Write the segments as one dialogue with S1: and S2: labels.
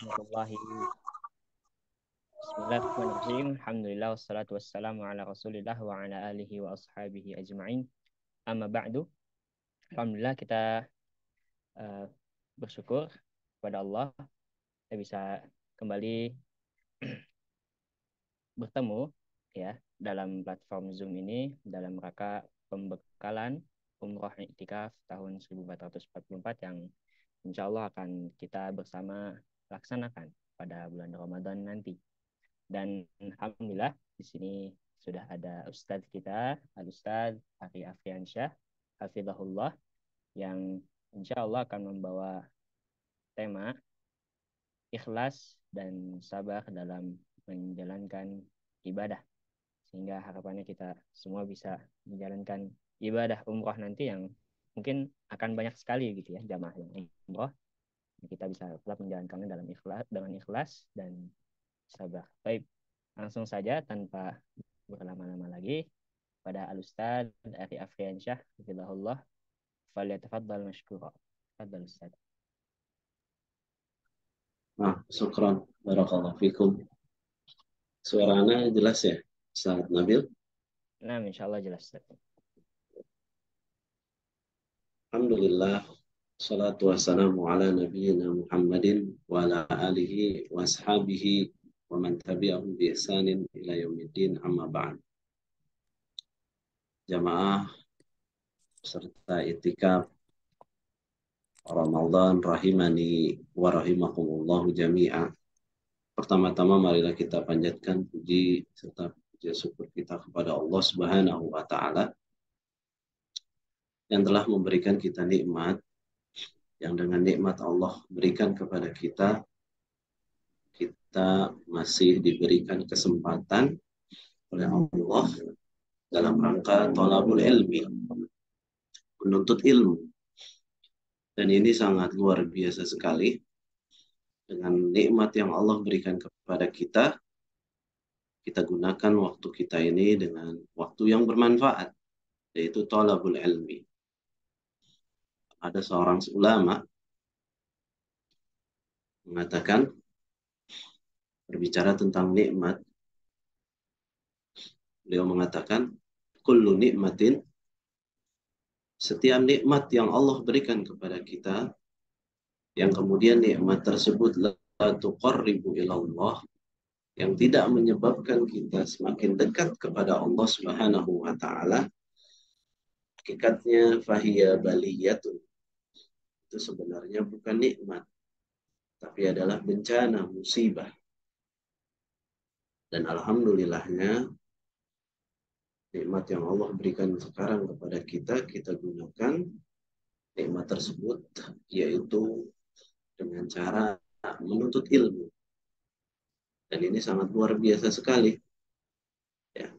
S1: warahmatullahi. Bismillahirrahmanirrahim. Alhamdulillah wassalatu wassalamu ala Rasulillah wa ala alihi wa ashabihi ajma'in. Amma ba'du. Alhamdulillah kita uh, bersyukur kepada Allah kita bisa kembali bertemu ya dalam platform Zoom ini dalam rangka pembekalan Umroh Iktikaf tahun 1444 yang insya Allah akan kita bersama laksanakan pada bulan Ramadan nanti. Dan alhamdulillah di sini sudah ada Ustadz kita, Al-Ustadz Ari Afriansyah, Hafizahullah, yang insya Allah akan membawa tema ikhlas dan sabar dalam menjalankan ibadah. Sehingga harapannya kita semua bisa menjalankan ibadah umroh nanti yang mungkin akan banyak sekali gitu ya jamaah yang umroh. Kita bisa tetap menjalankannya dengan ikhlas dan sabar. Baik, langsung saja tanpa berlama-lama lagi pada Al-Ustaz Ari Afriansyah Hafizahullah, falyatafaddal mashkura. Tafadhal Ustaz.
S2: Syukran. Barakallahu fikum. Suaranya jelas ya, Ustaz Nabil?
S1: Nah, insyaallah jelas Ustaz.
S2: Alhamdulillah. Salatu wassalamu ala nabiyyina Muhammadin wa ala alihi wa ashabihi wa man tabi'ahum bi ihsanin ila yaumiddin, amma ba'd. Jamaah serta itikaf Ramadan rahimani wa rahimakumullahu jami'a. Pertama-tama marilah kita panjatkan puji serta puji syukur kita kepada Allah Subhanahu wa taala yang telah memberikan kita nikmat, yang dengan nikmat Allah berikan kepada kita, kita masih diberikan kesempatan oleh Allah dalam rangka thalabul ilmi, menuntut ilmu. Dan ini sangat luar biasa sekali. Dengan nikmat yang Allah berikan kepada kita, kita gunakan waktu kita ini dengan waktu yang bermanfaat, yaitu thalabul ilmi. Ada seorang ulama mengatakan, berbicara tentang nikmat, beliau mengatakan, kullu nikmatin, setiap nikmat yang Allah berikan kepada kita, yang kemudian nikmat tersebut la tuqarribu ilallah, yang tidak menyebabkan kita semakin dekat kepada Allah Subhanahu wa taala, hakikatnya fahiya baliyatun, itu sebenarnya bukan nikmat, tapi adalah bencana, musibah. Dan alhamdulillahnya nikmat yang Allah berikan sekarang kepada kita, kita gunakan nikmat tersebut, yaitu dengan cara menuntut ilmu. Dan ini sangat luar biasa sekali. Ya.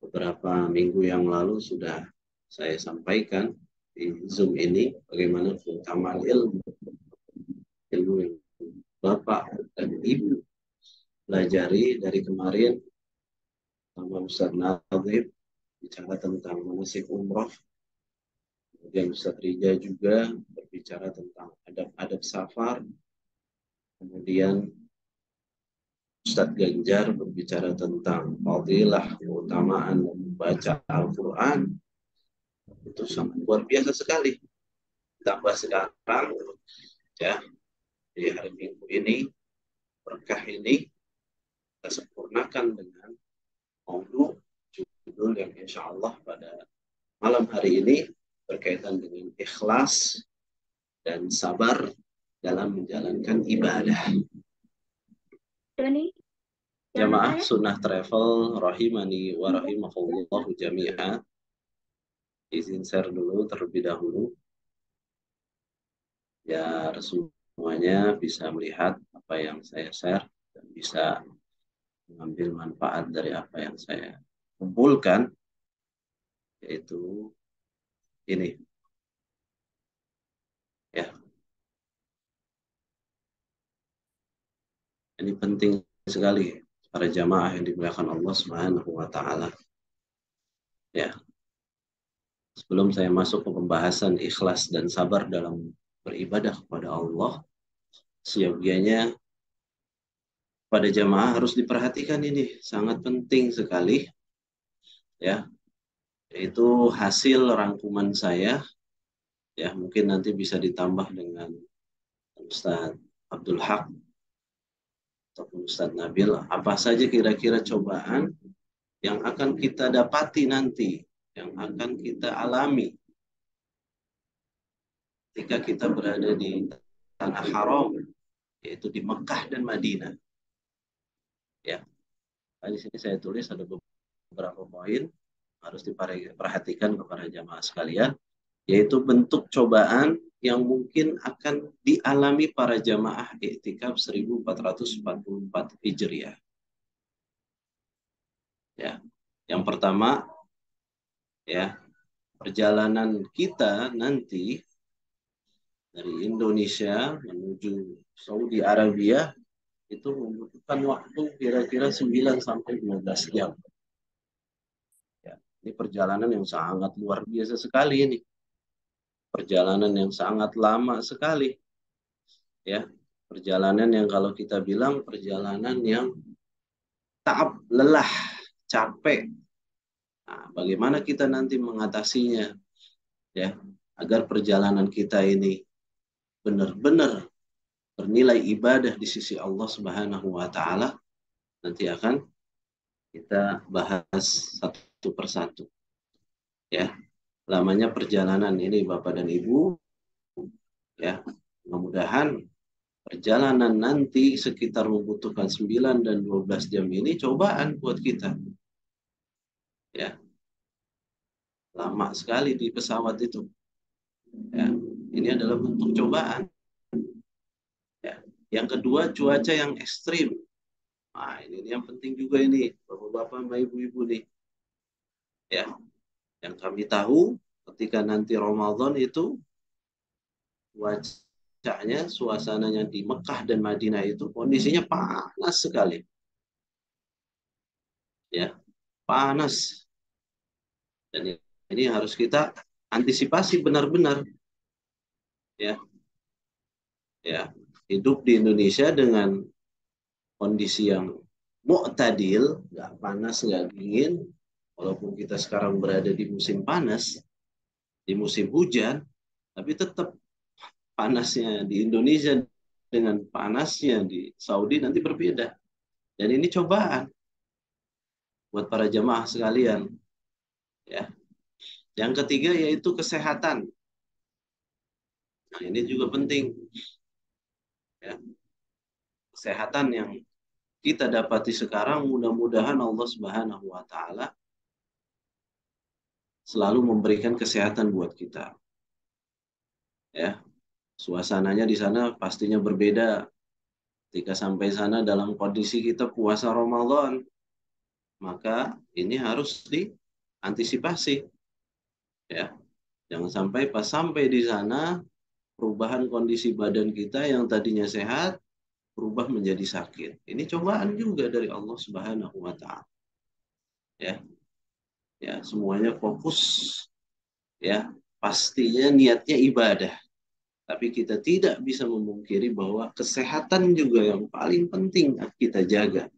S2: Beberapa minggu yang lalu sudah saya sampaikan di Zoom ini bagaimana keutamaan ilmu. Ilmu yang Bapak dan Ibu pelajari dari kemarin sama Ustaz Nazib bicara tentang manasik umroh. Kemudian Ustaz Rija juga berbicara tentang adab-adab safar. Kemudian Ustaz Ganjar berbicara tentang fadilah, keutamaan membaca Al-Quran. Itu sangat luar biasa sekali. Tambah sekarang, ya, di hari Minggu ini, berkah ini, kita sempurnakan dengan maudhu, judul yang insya Allah pada malam hari ini berkaitan dengan ikhlas dan sabar dalam menjalankan ibadah. Jamaah Sunnah Travel rahimani wa rahimakumullahu jami'a. Izin share dulu terlebih dahulu. Biar semuanya bisa melihat apa yang saya share dan bisa mengambil manfaat dari apa yang saya kumpulkan, yaitu ini. Ya. Ini penting sekali para jamaah yang dimuliakan Allah Subhanahu wa taala. Ya. Sebelum saya masuk ke pembahasan ikhlas dan sabar dalam beribadah kepada Allah, Siogianya pada jamaah harus diperhatikan, ini sangat penting sekali ya, yaitu hasil rangkuman saya ya, mungkin nanti bisa ditambah dengan Ustadz Abdul Haq ataupun Ustadz Nabil, apa saja kira-kira cobaan yang akan kita dapati nanti, yang akan kita alami ketika kita berada di tanah haram, yaitu di Mekah dan Madinah ya. Nah, di sini saya tulis ada beberapa poin harus diperhatikan kepada jamaah sekalian, yaitu bentuk cobaan yang mungkin akan dialami para jamaah iktikaf 1444 Hijriah. Ya. Yang pertama ya, perjalanan kita nanti dari Indonesia menuju Saudi Arabia itu membutuhkan waktu kira-kira 9 sampai 12 jam. Ya, ini perjalanan yang sangat luar biasa sekali ini. Perjalanan yang sangat lama sekali. Ya, perjalanan yang kalau kita bilang perjalanan yang taab, lelah, capek. Nah, bagaimana kita nanti mengatasinya ya, agar perjalanan kita ini benar-benar bernilai ibadah di sisi Allah Subhanahu wa taala, nanti akan kita bahas satu persatu. Ya, lamanya perjalanan ini Bapak dan Ibu ya, mudah-mudahan perjalanan nanti sekitar membutuhkan 9 dan 12 jam ini cobaan buat kita. Ya, lama sekali di pesawat itu. Ya, ini adalah bentuk cobaan. Ya. Yang kedua, cuaca yang ekstrim. Nah, ini yang penting juga ini, Bapak-bapak, Mbak Ibu-ibu nih. Ya, yang kami tahu ketika nanti Ramadan itu cuacanya, suasananya di Mekah dan Madinah itu kondisinya panas sekali. Ya, panas. Dan ini harus kita antisipasi benar-benar. Ya, ya, hidup di Indonesia dengan kondisi yang mu'tadil, nggak panas, nggak dingin. Walaupun kita sekarang berada di musim panas, di musim hujan, tapi tetap panasnya di Indonesia dengan panasnya di Saudi nanti berbeda. Dan ini cobaan buat para jamaah sekalian. Ya. Yang ketiga yaitu kesehatan. Nah, ini juga penting. Ya. Kesehatan yang kita dapati sekarang, mudah-mudahan Allah Subhanahu wa taala selalu memberikan kesehatan buat kita. Ya. Suasananya di sana pastinya berbeda. Ketika sampai sana dalam kondisi kita puasa Ramadan, maka ini harus diantisipasi. Ya. Jangan sampai pas sampai di sana perubahan kondisi badan kita yang tadinya sehat berubah menjadi sakit. Ini cobaan juga dari Allah Subhanahu wa taala. Ya. Ya, semuanya fokus ya. Pastinya niatnya ibadah. Tapi kita tidak bisa memungkiri bahwa kesehatan juga yang paling penting kita jaga.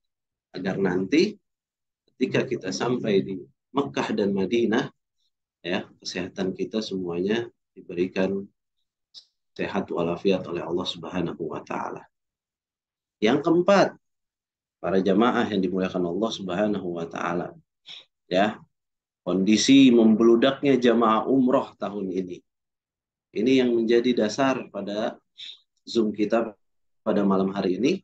S2: Agar nanti ketika kita sampai di Mekah dan Madinah, ya, kesehatan kita semuanya diberikan sehat walafiat oleh Allah Subhanahu wa taala. Yang keempat, para jamaah yang dimuliakan Allah Subhanahu wa taala. Ya, kondisi membeludaknya jamaah umroh tahun ini. Ini yang menjadi dasar pada Zoom kita pada malam hari ini,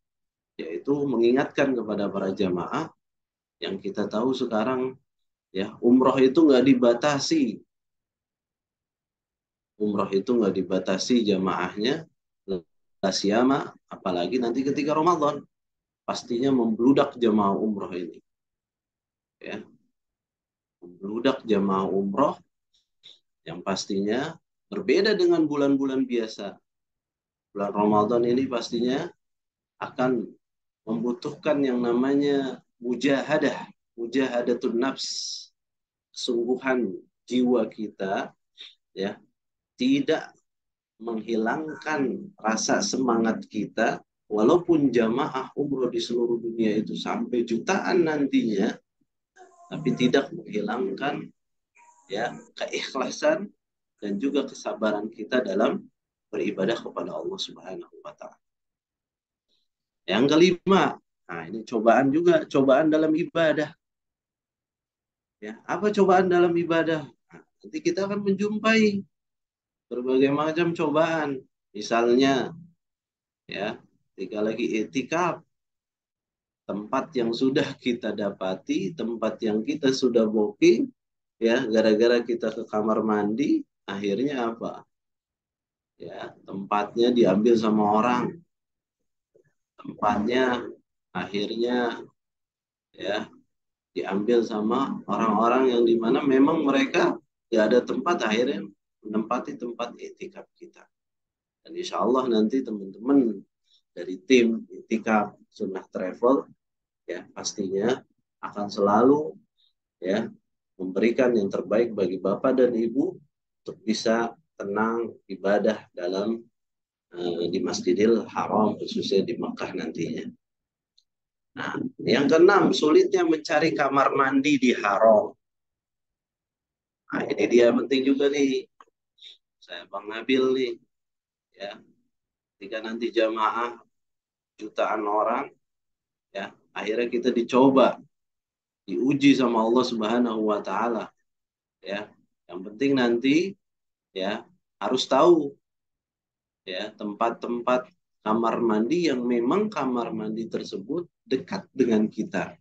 S2: yaitu mengingatkan kepada para jamaah yang kita tahu sekarang ya, umroh itu nggak dibatasi. Umroh itu nggak dibatasi jamaahnya, lasiyama, apalagi nanti ketika Ramadan. Pastinya membludak jamaah umroh ini. Ya, membludak jamaah umroh yang pastinya berbeda dengan bulan-bulan biasa. Bulan Ramadan ini pastinya akan membutuhkan yang namanya mujahadah, mujahadatun nafs, kesungguhan jiwa kita ya, tidak menghilangkan rasa semangat kita, walaupun jamaah umroh di seluruh dunia itu sampai jutaan nantinya, tapi tidak menghilangkan ya keikhlasan dan juga kesabaran kita dalam beribadah kepada Allah Subhanahu wa taala. Yang kelima, nah ini cobaan juga, cobaan dalam ibadah. Ya, apa cobaan dalam ibadah? Nah, nanti kita akan menjumpai berbagai macam cobaan. Misalnya, ya, ketika lagi itikaf, tempat yang sudah kita dapati, tempat yang kita sudah booking, ya, gara-gara kita ke kamar mandi, akhirnya apa? Ya, tempatnya diambil sama orang, tempatnya akhirnya ya diambil sama orang-orang yang dimana memang mereka tidak ada tempat, akhirnya menempati tempat itikaf kita. Dan insya Allah nanti teman-teman dari tim itikaf Sunnah Travel ya pastinya akan selalu ya memberikan yang terbaik bagi Bapak dan Ibu untuk bisa tenang ibadah dalam di Masjidil Haram khususnya di Makkah nantinya. Nah, yang keenam, sulitnya mencari kamar mandi di Haram. Nah, ini dia penting juga nih. Saya Bang Nabil nih, ya. Ketika nanti jamaah jutaan orang, ya, akhirnya kita dicoba, diuji sama Allah Subhanahu wa taala, ya. Yang penting nanti ya harus tahu ya tempat-tempat kamar mandi yang memang kamar mandi tersebut dekat dengan kita.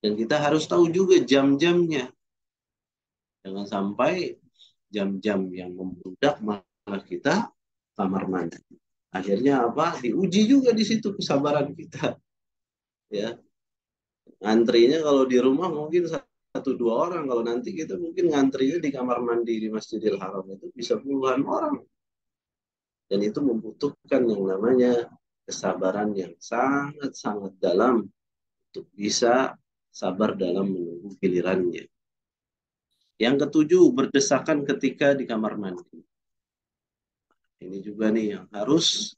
S2: Dan kita harus tahu juga jam-jamnya. Jangan sampai jam-jam yang membludak malah kita kamar mandi. Akhirnya apa? Diuji juga di situ kesabaran kita. Ya, ngantrinya kalau di rumah mungkin satu dua orang, kalau nanti kita mungkin ngantrinya di kamar mandi di Masjidil Haram itu bisa puluhan orang. Dan itu membutuhkan yang namanya kesabaran yang sangat-sangat dalam untuk bisa sabar dalam menunggu gilirannya. Yang ketujuh, berdesakan ketika di kamar mandi. Ini juga nih yang harus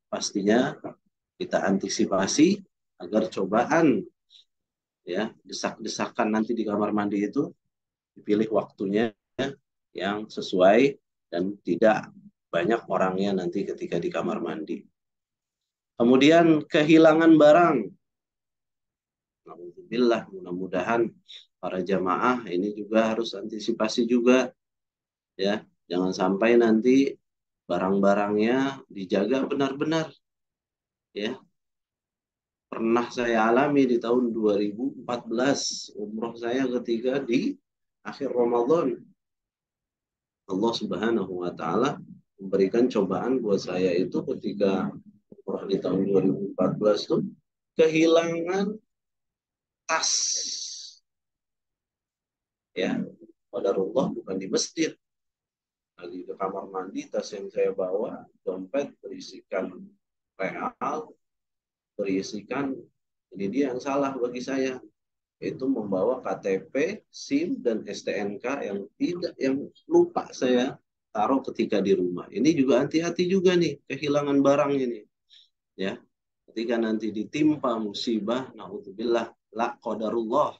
S2: pastinya kita antisipasi agar cobaan ya desak-desakan nanti di kamar mandi itu dipilih waktunya yang sesuai dan tidak banyak orangnya nanti ketika di kamar mandi. Kemudian kehilangan barang. Alhamdulillah, mudah-mudahan para jamaah ini juga harus antisipasi juga ya. Jangan sampai nanti barang-barangnya dijaga benar-benar ya. Pernah saya alami di tahun 2014 umroh saya ketika di akhir Ramadan. Allah Subhanahu wa taala memberikan cobaan buat saya itu ketika umroh di tahun 2014 itu kehilangan tas. Ya, qadarullah bukan di masjid. Lagi ke kamar mandi, tas yang saya bawa, dompet berisikan real, berisikan, ini dia yang salah bagi saya. Itu membawa KTP, SIM, dan STNK yang lupa saya taruh ketika di rumah. Ini juga hati-hati juga nih, kehilangan barang ini. Ya, ketika nanti ditimpa musibah, naudzubillah, la qadarullah,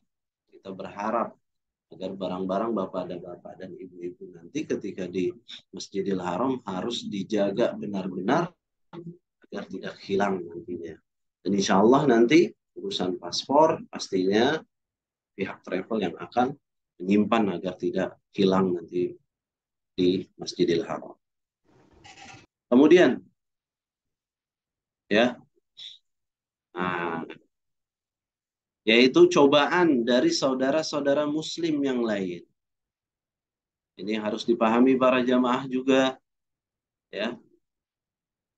S2: kita berharap agar barang-barang bapak dan ibu-ibu nanti ketika di Masjidil Haram harus dijaga benar-benar agar tidak hilang nantinya. Dan insya Allah nanti urusan paspor pastinya pihak travel yang akan menyimpan agar tidak hilang nanti di Masjidil Haram. Kemudian ya, nah, yaitu cobaan dari saudara-saudara Muslim yang lain. Ini harus dipahami para jamaah juga, ya.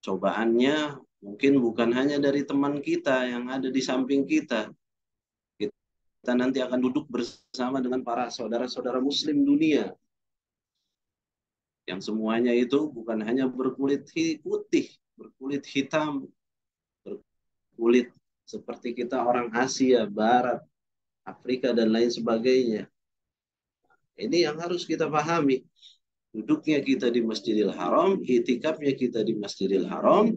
S2: Cobaannya mungkin bukan hanya dari teman kita yang ada di samping kita. Kita nanti akan duduk bersama dengan para saudara-saudara Muslim dunia. Yang semuanya itu bukan hanya berkulit putih, berkulit hitam, berkulit seperti kita orang Asia, Barat, Afrika, dan lain sebagainya. Ini yang harus kita pahami. duduknya kita di Masjidil Haram, itikafnya kita di Masjidil Haram,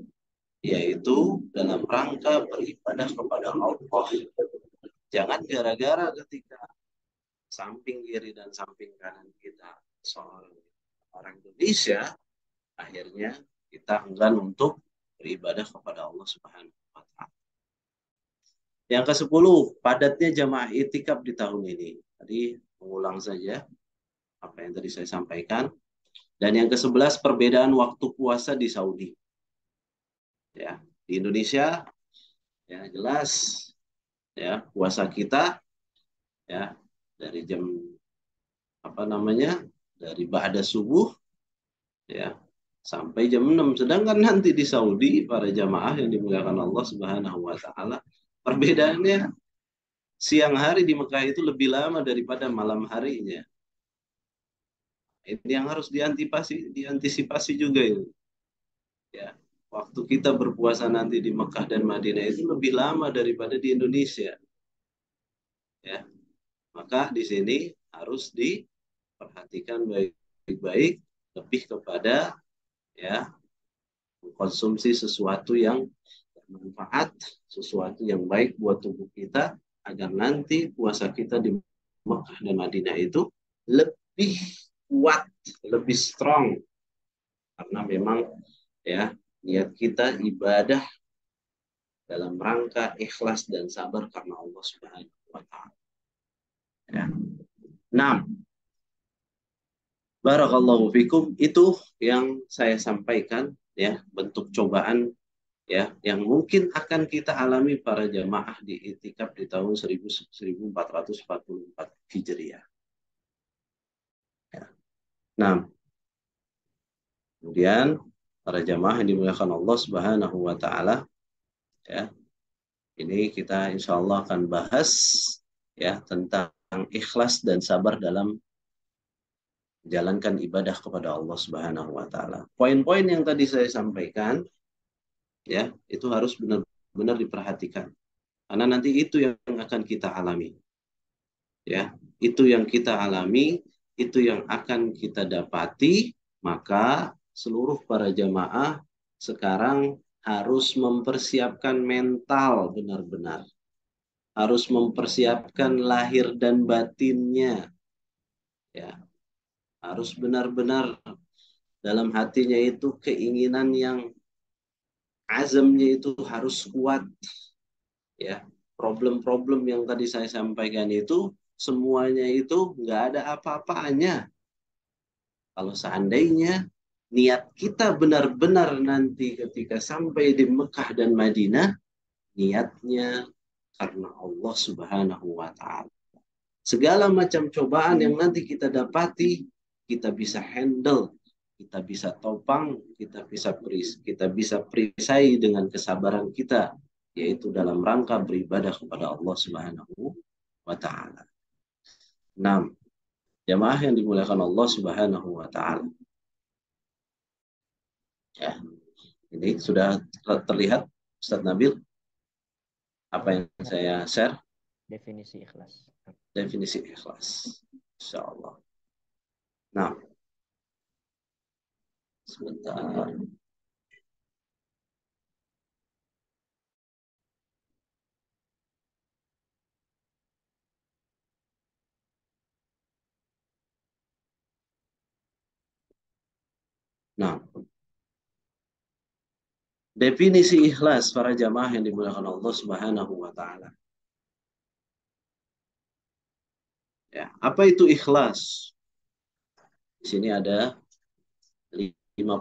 S2: yaitu dalam rangka beribadah kepada Allah. Jangan gara-gara ketika samping kiri dan samping kanan kita seorang orang Indonesia, akhirnya kita enggan untuk beribadah kepada Allah Subhanahu wa Ta'ala. Yang ke-10, padatnya jamaah itikaf di tahun ini. Tadi mengulang saja apa yang tadi saya sampaikan. Dan yang ke-11, perbedaan waktu puasa di Saudi. Ya, di Indonesia ya jelas ya puasa kita ya dari jam dari ba'da subuh ya sampai jam 6. Sedangkan nanti di Saudi para jamaah yang dimuliakan Allah Subhanahu wa taala, perbedaannya siang hari di Mekah itu lebih lama daripada malam harinya. Ini yang harus diantisipasi juga ini. Ya, waktu kita berpuasa nanti di Mekah dan Madinah itu lebih lama daripada di Indonesia. Ya, maka di sini harus diperhatikan baik-baik, lebih kepada ya mengkonsumsi sesuatu yang bermanfaat, sesuatu yang baik buat tubuh kita, agar nanti puasa kita di Mekah dan Madinah itu lebih kuat, lebih strong, karena memang ya niat kita ibadah dalam rangka ikhlas dan sabar karena Allah Subhanahu wa taala. Ya. 6. Barakallahu fikum, itu yang saya sampaikan ya, bentuk cobaan ya yang mungkin akan kita alami para jamaah di itikaf di tahun 1444 Hijriah. Ya. Nah, kemudian para jamaah yang dimuliakan Allah Subhanahu wa taala ya, ini kita insya Allah akan bahas ya tentang ikhlas dan sabar dalam menjalankan ibadah kepada Allah Subhanahu wa taala. Poin-poin yang tadi saya sampaikan ya, itu harus benar-benar diperhatikan. Karena nanti itu yang akan kita alami. Ya, itu yang kita alami, itu yang akan kita dapati, maka seluruh para jamaah sekarang harus mempersiapkan mental benar-benar. Harus mempersiapkan lahir dan batinnya. Ya, harus benar-benar dalam hatinya itu keinginan yang azamnya itu harus kuat. Ya, problem-problem yang tadi saya sampaikan itu semuanya itu nggak ada apa-apanya. Kalau seandainya niat kita benar-benar nanti ketika sampai di Mekah dan Madinah, niatnya karena Allah Subhanahu wa taala. Segala macam cobaan yang nanti kita dapati, kita bisa handle, kita bisa topang, kita bisa perisai dengan kesabaran kita, yaitu dalam rangka beribadah kepada Allah Subhanahu wa taala. 6. Jamaah yang dimuliakan Allah Subhanahu wa taala. Ya. Ini sudah terlihat Ustaz Nabil apa yang saya share?
S1: Definisi ikhlas.
S2: Definisi ikhlas. Insyaallah. Nah, sebentar. Nah, definisi ikhlas para jamaah yang dimuliakan Allah Subhanahu wa taala. Ya, apa itu ikhlas? Di sini ada 5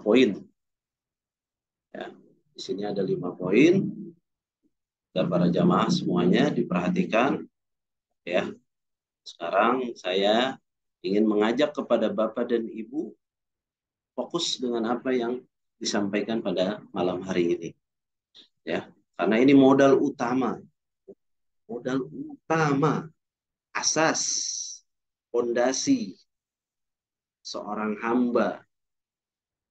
S2: poin. Ya, di sini ada 5 poin. Dan para jamaah semuanya diperhatikan. Ya, sekarang saya ingin mengajak kepada Bapak dan Ibu fokus dengan apa yang disampaikan pada malam hari ini. Ya, karena ini modal utama, asas, fondasi seorang hamba,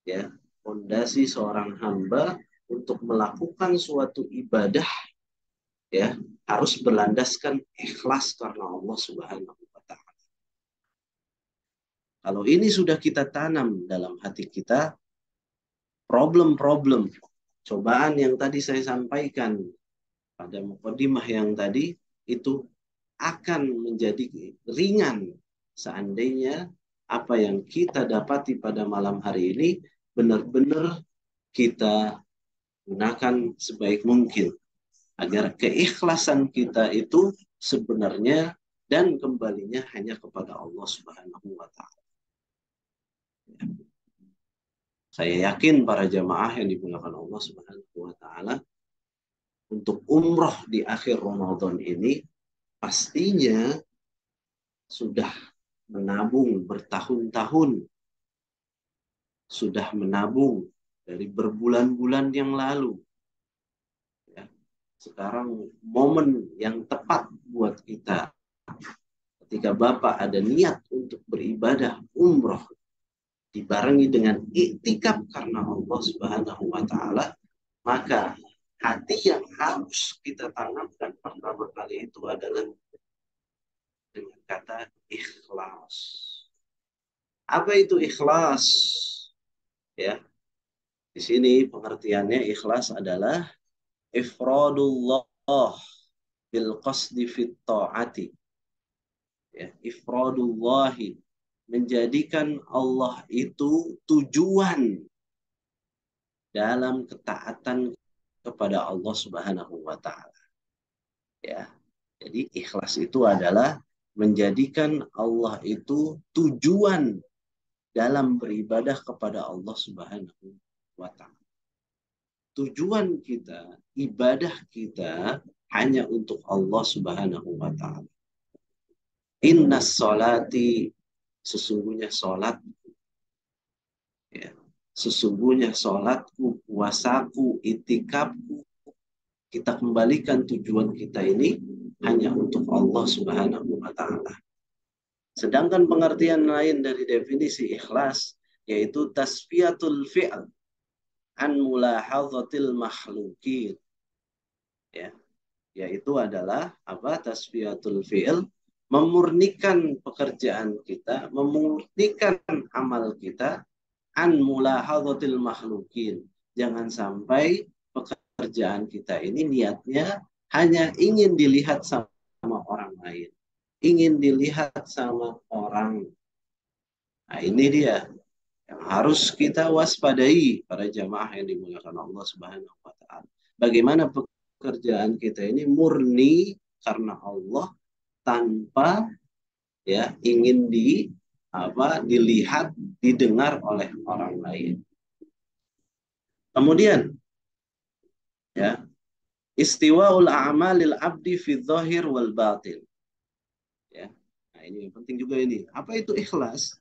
S2: ya, fondasi seorang hamba untuk melakukan suatu ibadah, ya, harus berlandaskan ikhlas karena Allah Subhanahu wa taala. Kalau ini sudah kita tanam dalam hati kita, problem-problem, cobaan yang tadi saya sampaikan pada mukadimah yang tadi, itu akan menjadi ringan seandainya apa yang kita dapati pada malam hari ini benar-benar kita gunakan sebaik mungkin agar keikhlasan kita itu sebenarnya dan kembalinya hanya kepada Allah Subhanahu wa taala. Saya yakin para jamaah yang dimuliakan Allah Subhanahu wa taala, untuk umroh di akhir Ramadan ini pastinya sudah menabung bertahun-tahun, sudah menabung dari berbulan-bulan yang lalu. Ya. Sekarang momen yang tepat buat kita ketika Bapak ada niat untuk beribadah umroh dibarengi dengan iktikaf karena Allah Subhanahu wa taala, maka hati yang harus kita tanamkan pertama kali itu adalah dengan kata ikhlas. Apa itu ikhlas? Ya, di sini pengertiannya ikhlas adalah ifradullah bil qasdi fit ta'ati. Ya, ifradullahi, menjadikan Allah itu tujuan dalam ketaatan kepada Allah Subhanahu wa taala. Ya. Jadi ikhlas itu adalah menjadikan Allah itu tujuan dalam beribadah kepada Allah Subhanahu wa taala. Tujuan kita, ibadah kita hanya untuk Allah Subhanahu wa taala. Inna sholati, sesungguhnya sholat, ya, sesungguhnya sholatku, puasaku, itikafku, kita kembalikan tujuan kita ini hanya untuk Allah Subhanahu wa taala. Sedangkan pengertian lain dari definisi ikhlas yaitu tasfiyatul fi'l an mulahadzatil makhluqin. Ya, yaitu adalah apa? Tasfiyatul fi'l, memurnikan pekerjaan kita, memurnikan amal kita an mulahadzatil makhluqin. Jangan sampai pekerjaan kita ini niatnya hanya ingin dilihat sama orang lain, ingin dilihat sama orang. Nah, ini dia yang harus kita waspadai para jamaah yang dimuliakan Allah Subhanahu wa taala. Bagaimana pekerjaan kita ini murni karena Allah tanpa ya ingin dilihat, didengar oleh orang lain. Kemudian ya, istiwaul a'malil abdi fi dzahir wal batin. Ya. Nah, ini yang penting juga ini. Apa itu ikhlas?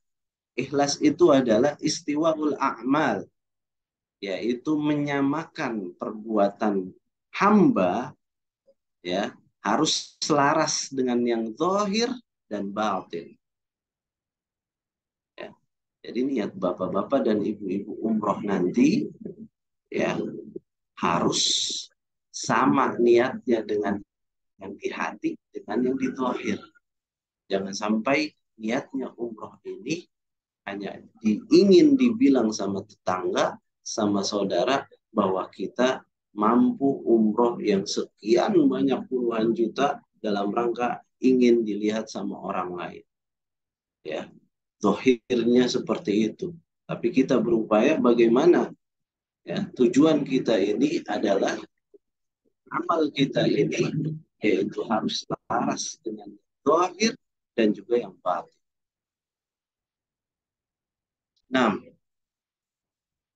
S2: Ikhlas itu adalah istiwaul a'mal, yaitu menyamakan perbuatan hamba ya harus selaras dengan yang zahir dan batin. Ya. Jadi niat bapak-bapak dan ibu-ibu umroh nanti ya harus sama niatnya dengan yang di hati dengan yang di zahir. Jangan sampai niatnya umroh ini hanya ingin dibilang sama tetangga, sama saudara, bahwa kita mampu umroh yang sekian banyak puluhan juta dalam rangka ingin dilihat sama orang lain. Ya, zahirnya seperti itu. Tapi kita berupaya bagaimana ya, tujuan kita ini adalah amal kita ini yaitu harus selaras dengan zahir dan juga yang batin. Nah,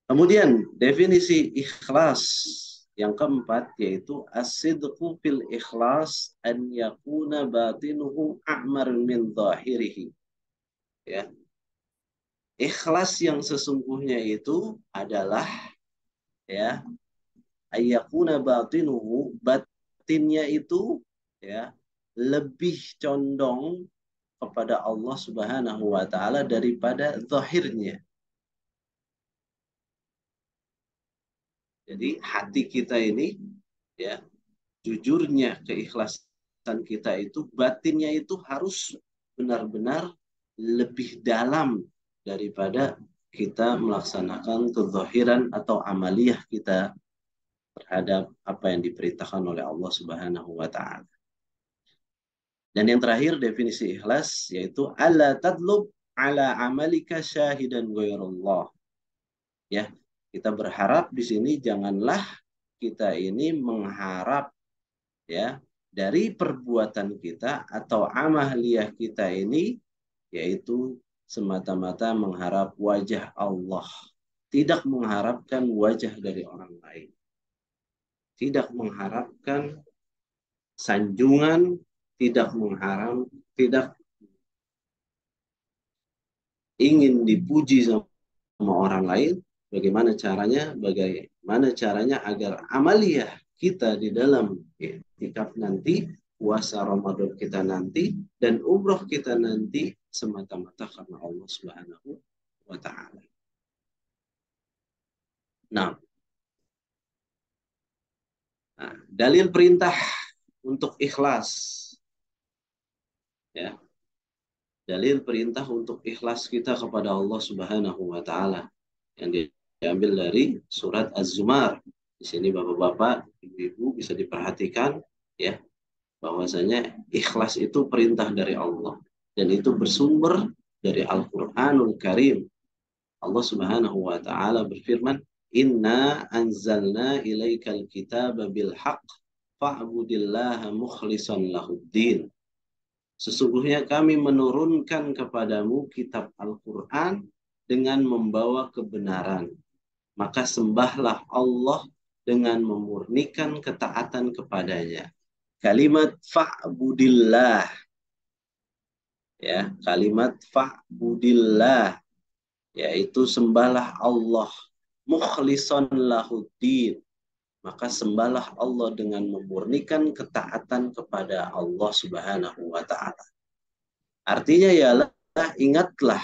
S2: kemudian definisi ikhlas yang keempat yaitu as-sidqu fil ikhlas an yakuna batinuhu a'mar min zahirihi. Ya. Ikhlas yang sesungguhnya itu adalah ya ayyakuna batinuhu, batinnya itu ya lebih condong kepada Allah Subhanahu wa taala daripada zahirnya. Jadi hati kita ini ya jujurnya keikhlasan kita itu batinnya itu harus benar-benar lebih dalam daripada kita melaksanakan kezahiran atau amaliyah kita terhadap apa yang diperintahkan oleh Allah Subhanahu wa taala. Dan yang terakhir definisi ikhlas yaitu alla tadlub ala amalika syahidan ghairallah. Ya, kita berharap di sini janganlah kita ini mengharap ya dari perbuatan kita atau amaliyah kita ini yaitu semata-mata mengharap wajah Allah, tidak mengharapkan wajah dari orang lain, tidak mengharapkan sanjungan, tidak ingin dipuji sama orang lain. Bagaimana caranya agar amaliyah kita di dalam iktikaf nanti, puasa Ramadan kita nanti, dan umroh kita nanti semata-mata karena Allah Subhanahu wa taala. Nah, dalil perintah untuk ikhlas. Ya. Dalil perintah untuk ikhlas kita kepada Allah Subhanahu wa taala yang diambil dari surat Az-Zumar. Di sini Bapak-bapak, Ibu-ibu bisa diperhatikan ya bahwasanya ikhlas itu perintah dari Allah dan itu bersumber dari Al-Qur'anul Karim. Allah Subhanahu wa taala berfirman, "Inna anzalna ilaikal kitaba bil haqq fa'budillaha mukhlishan lahuddin." Sesungguhnya kami menurunkan kepadamu kitab Al-Quran dengan membawa kebenaran. Maka sembahlah Allah dengan memurnikan ketaatan kepadanya. Kalimat fa'budillah. Ya, kalimat fa'budillah. Yaitu sembahlah Allah. Mukhlison lahuddin. Maka sembahlah Allah dengan memurnikan ketaatan kepada Allah Subhanahu wa ta'ala. Artinya ialah ingatlah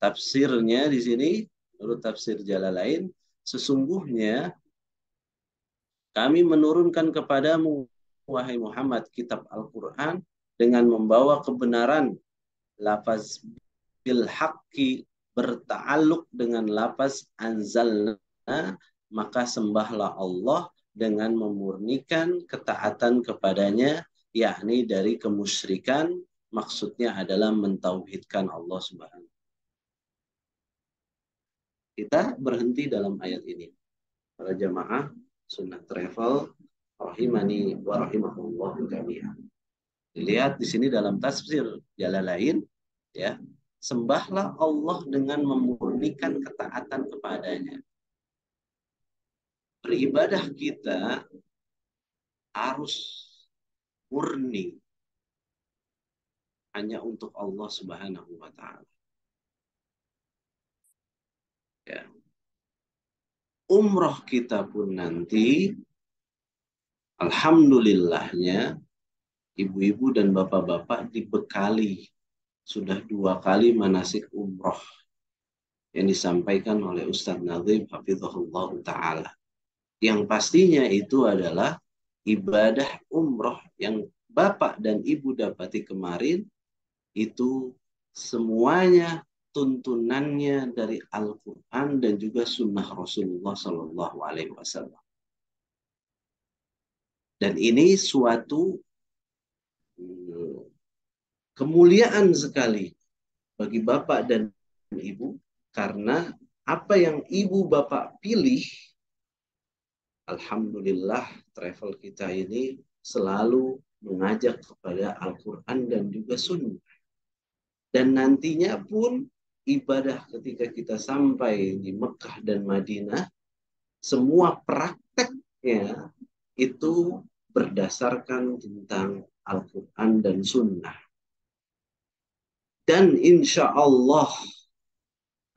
S2: tafsirnya di sini menurut tafsir Jalalain, sesungguhnya kami menurunkan kepadamu wahai Muhammad kitab Al-Qur'an dengan membawa kebenaran. Lafaz bil haqqi berta'alluq dengan lafaz anzalna, maka sembahlah Allah dengan memurnikan ketaatan kepadanya, yakni dari kemusyrikan, maksudnya adalah mentauhidkan Allah Subhanahu. Kita berhenti dalam ayat ini. Para jamaah sunnah travel rahimani wa rahimahullah jami'an. Dilihat di sini dalam tafsir Jalalain ya, sembahlah Allah dengan memurnikan ketaatan kepadanya. Beribadah kita harus murni hanya untuk Allah Subhanahu wa taala. Ya. Umroh kita pun nanti alhamdulillahnya ibu-ibu dan bapak-bapak dibekali sudah 2 kali manasik umroh yang disampaikan oleh Ustadz Nazim Hafizahullah Ta'ala. Yang pastinya itu adalah ibadah umroh yang bapak dan ibu dapati kemarin itu semuanya tuntunannya dari Al-Quran dan juga sunnah Rasulullah Sallallahu Alaihi Wasallam. Dan ini suatu kemuliaan sekali bagi bapak dan ibu karena apa yang ibu bapak pilih, alhamdulillah travel kita ini selalu mengajak kepada Al-Quran dan juga sunnah. Dan nantinya pun ibadah ketika kita sampai di Mekah dan Madinah, semua prakteknya itu berdasarkan tentang Al-Quran dan Sunnah. Dan insya Allah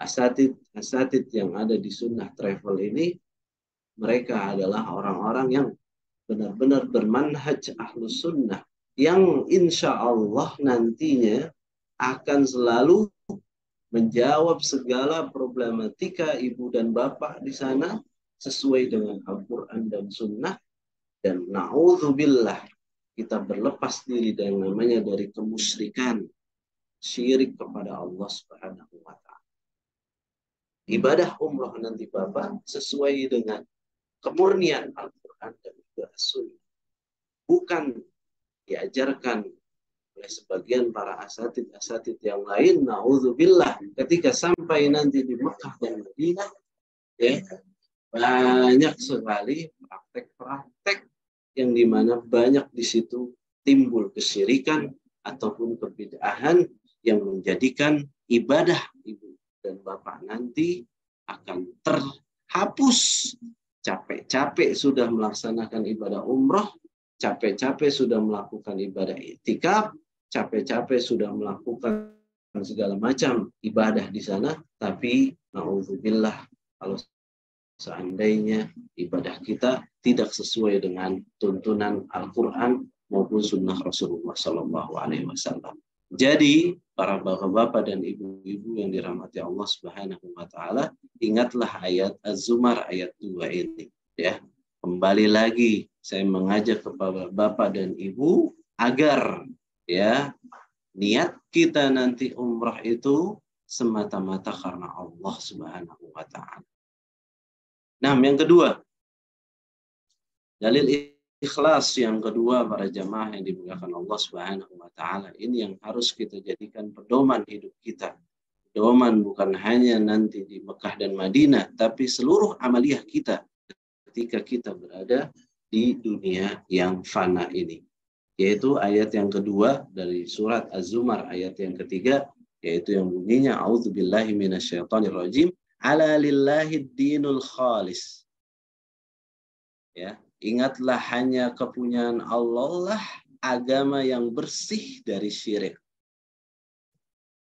S2: asatid yang ada di Sunnah Travel ini, mereka adalah orang-orang yang benar-benar bermanhaj Ahlus Sunnah, yang insya Allah nantinya akan selalu menjawab segala problematika ibu dan bapak di sana sesuai dengan Al-Quran dan Sunnah. Dan na'udzubillah, kita berlepas diri dari namanya dari kemusyrikan. syirik kepada Allah Subhanahu wa taala. Ibadah umroh nanti Bapak sesuai dengan kemurnian Al-Qur'an dan juga Sunnah. Bukan diajarkan oleh sebagian para asatid yang lain, naudzubillah, ketika sampai nanti di Mekah dan Madinah, ya, banyak sekali praktek-praktek yang dimana banyak di situ timbul kesyirikan ataupun kebid'ahan yang menjadikan ibadah ibu dan bapak nanti akan terhapus. Capek-capek sudah melaksanakan ibadah umroh, capek-capek sudah melakukan ibadah iktikaf, capek-capek sudah melakukan segala macam ibadah di sana, tapi naudzubillah kalau seandainya ibadah kita tidak sesuai dengan tuntunan Al-Quran maupun sunnah Rasulullah Sallallahu Alaihi Wasallam. Jadi para bapak-bapak dan ibu-ibu yang dirahmati Allah Subhanahu Wa Taala, ingatlah ayat Az-Zumar ayat 2 ini. Ya, kembali lagi saya mengajak kepada bapak dan ibu agar ya niat kita nanti umrah itu semata-mata karena Allah Subhanahu Wa Taala. Nah, yang kedua, dalil ikhlas yang kedua para jamaah yang dimuliakan Allah Subhanahu wa taala, ini yang harus kita jadikan pedoman hidup kita. Pedoman bukan hanya nanti di Mekah dan Madinah, tapi seluruh amaliyah kita ketika kita berada di dunia yang fana ini. Yaitu ayat yang kedua dari surat Az-Zumar ayat yang ketiga, yaitu yang bunyinya a'udzubillahi minasyaitonirrajim. Ala lillahi dinul khalis. Ya, ingatlah hanya kepunyaan Allah lah agama yang bersih dari syirik.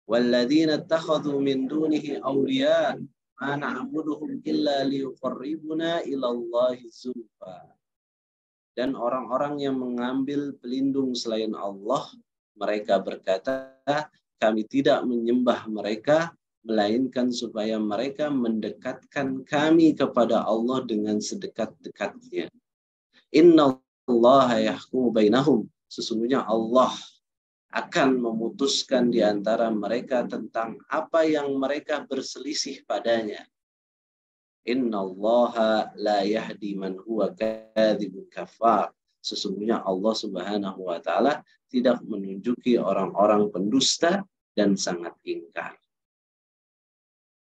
S2: Walladzina takhadhu min dunihi awliya ma na'buduhum illa liyuqarribuna ilallahi zulfa. Dan orang-orang yang mengambil pelindung selain Allah, mereka berkata, kami tidak menyembah mereka melainkan supaya mereka mendekatkan kami kepada Allah dengan sedekat-dekatnya. Inna Allah yahkumu bainahum. Sesungguhnya Allah akan memutuskan di antara mereka tentang apa yang mereka berselisih padanya. Inna Allah la yahdi man huwa kadzibun kafar. Sesungguhnya Allah Subhanahu wa taala tidak menunjuki orang-orang pendusta dan sangat ingkar.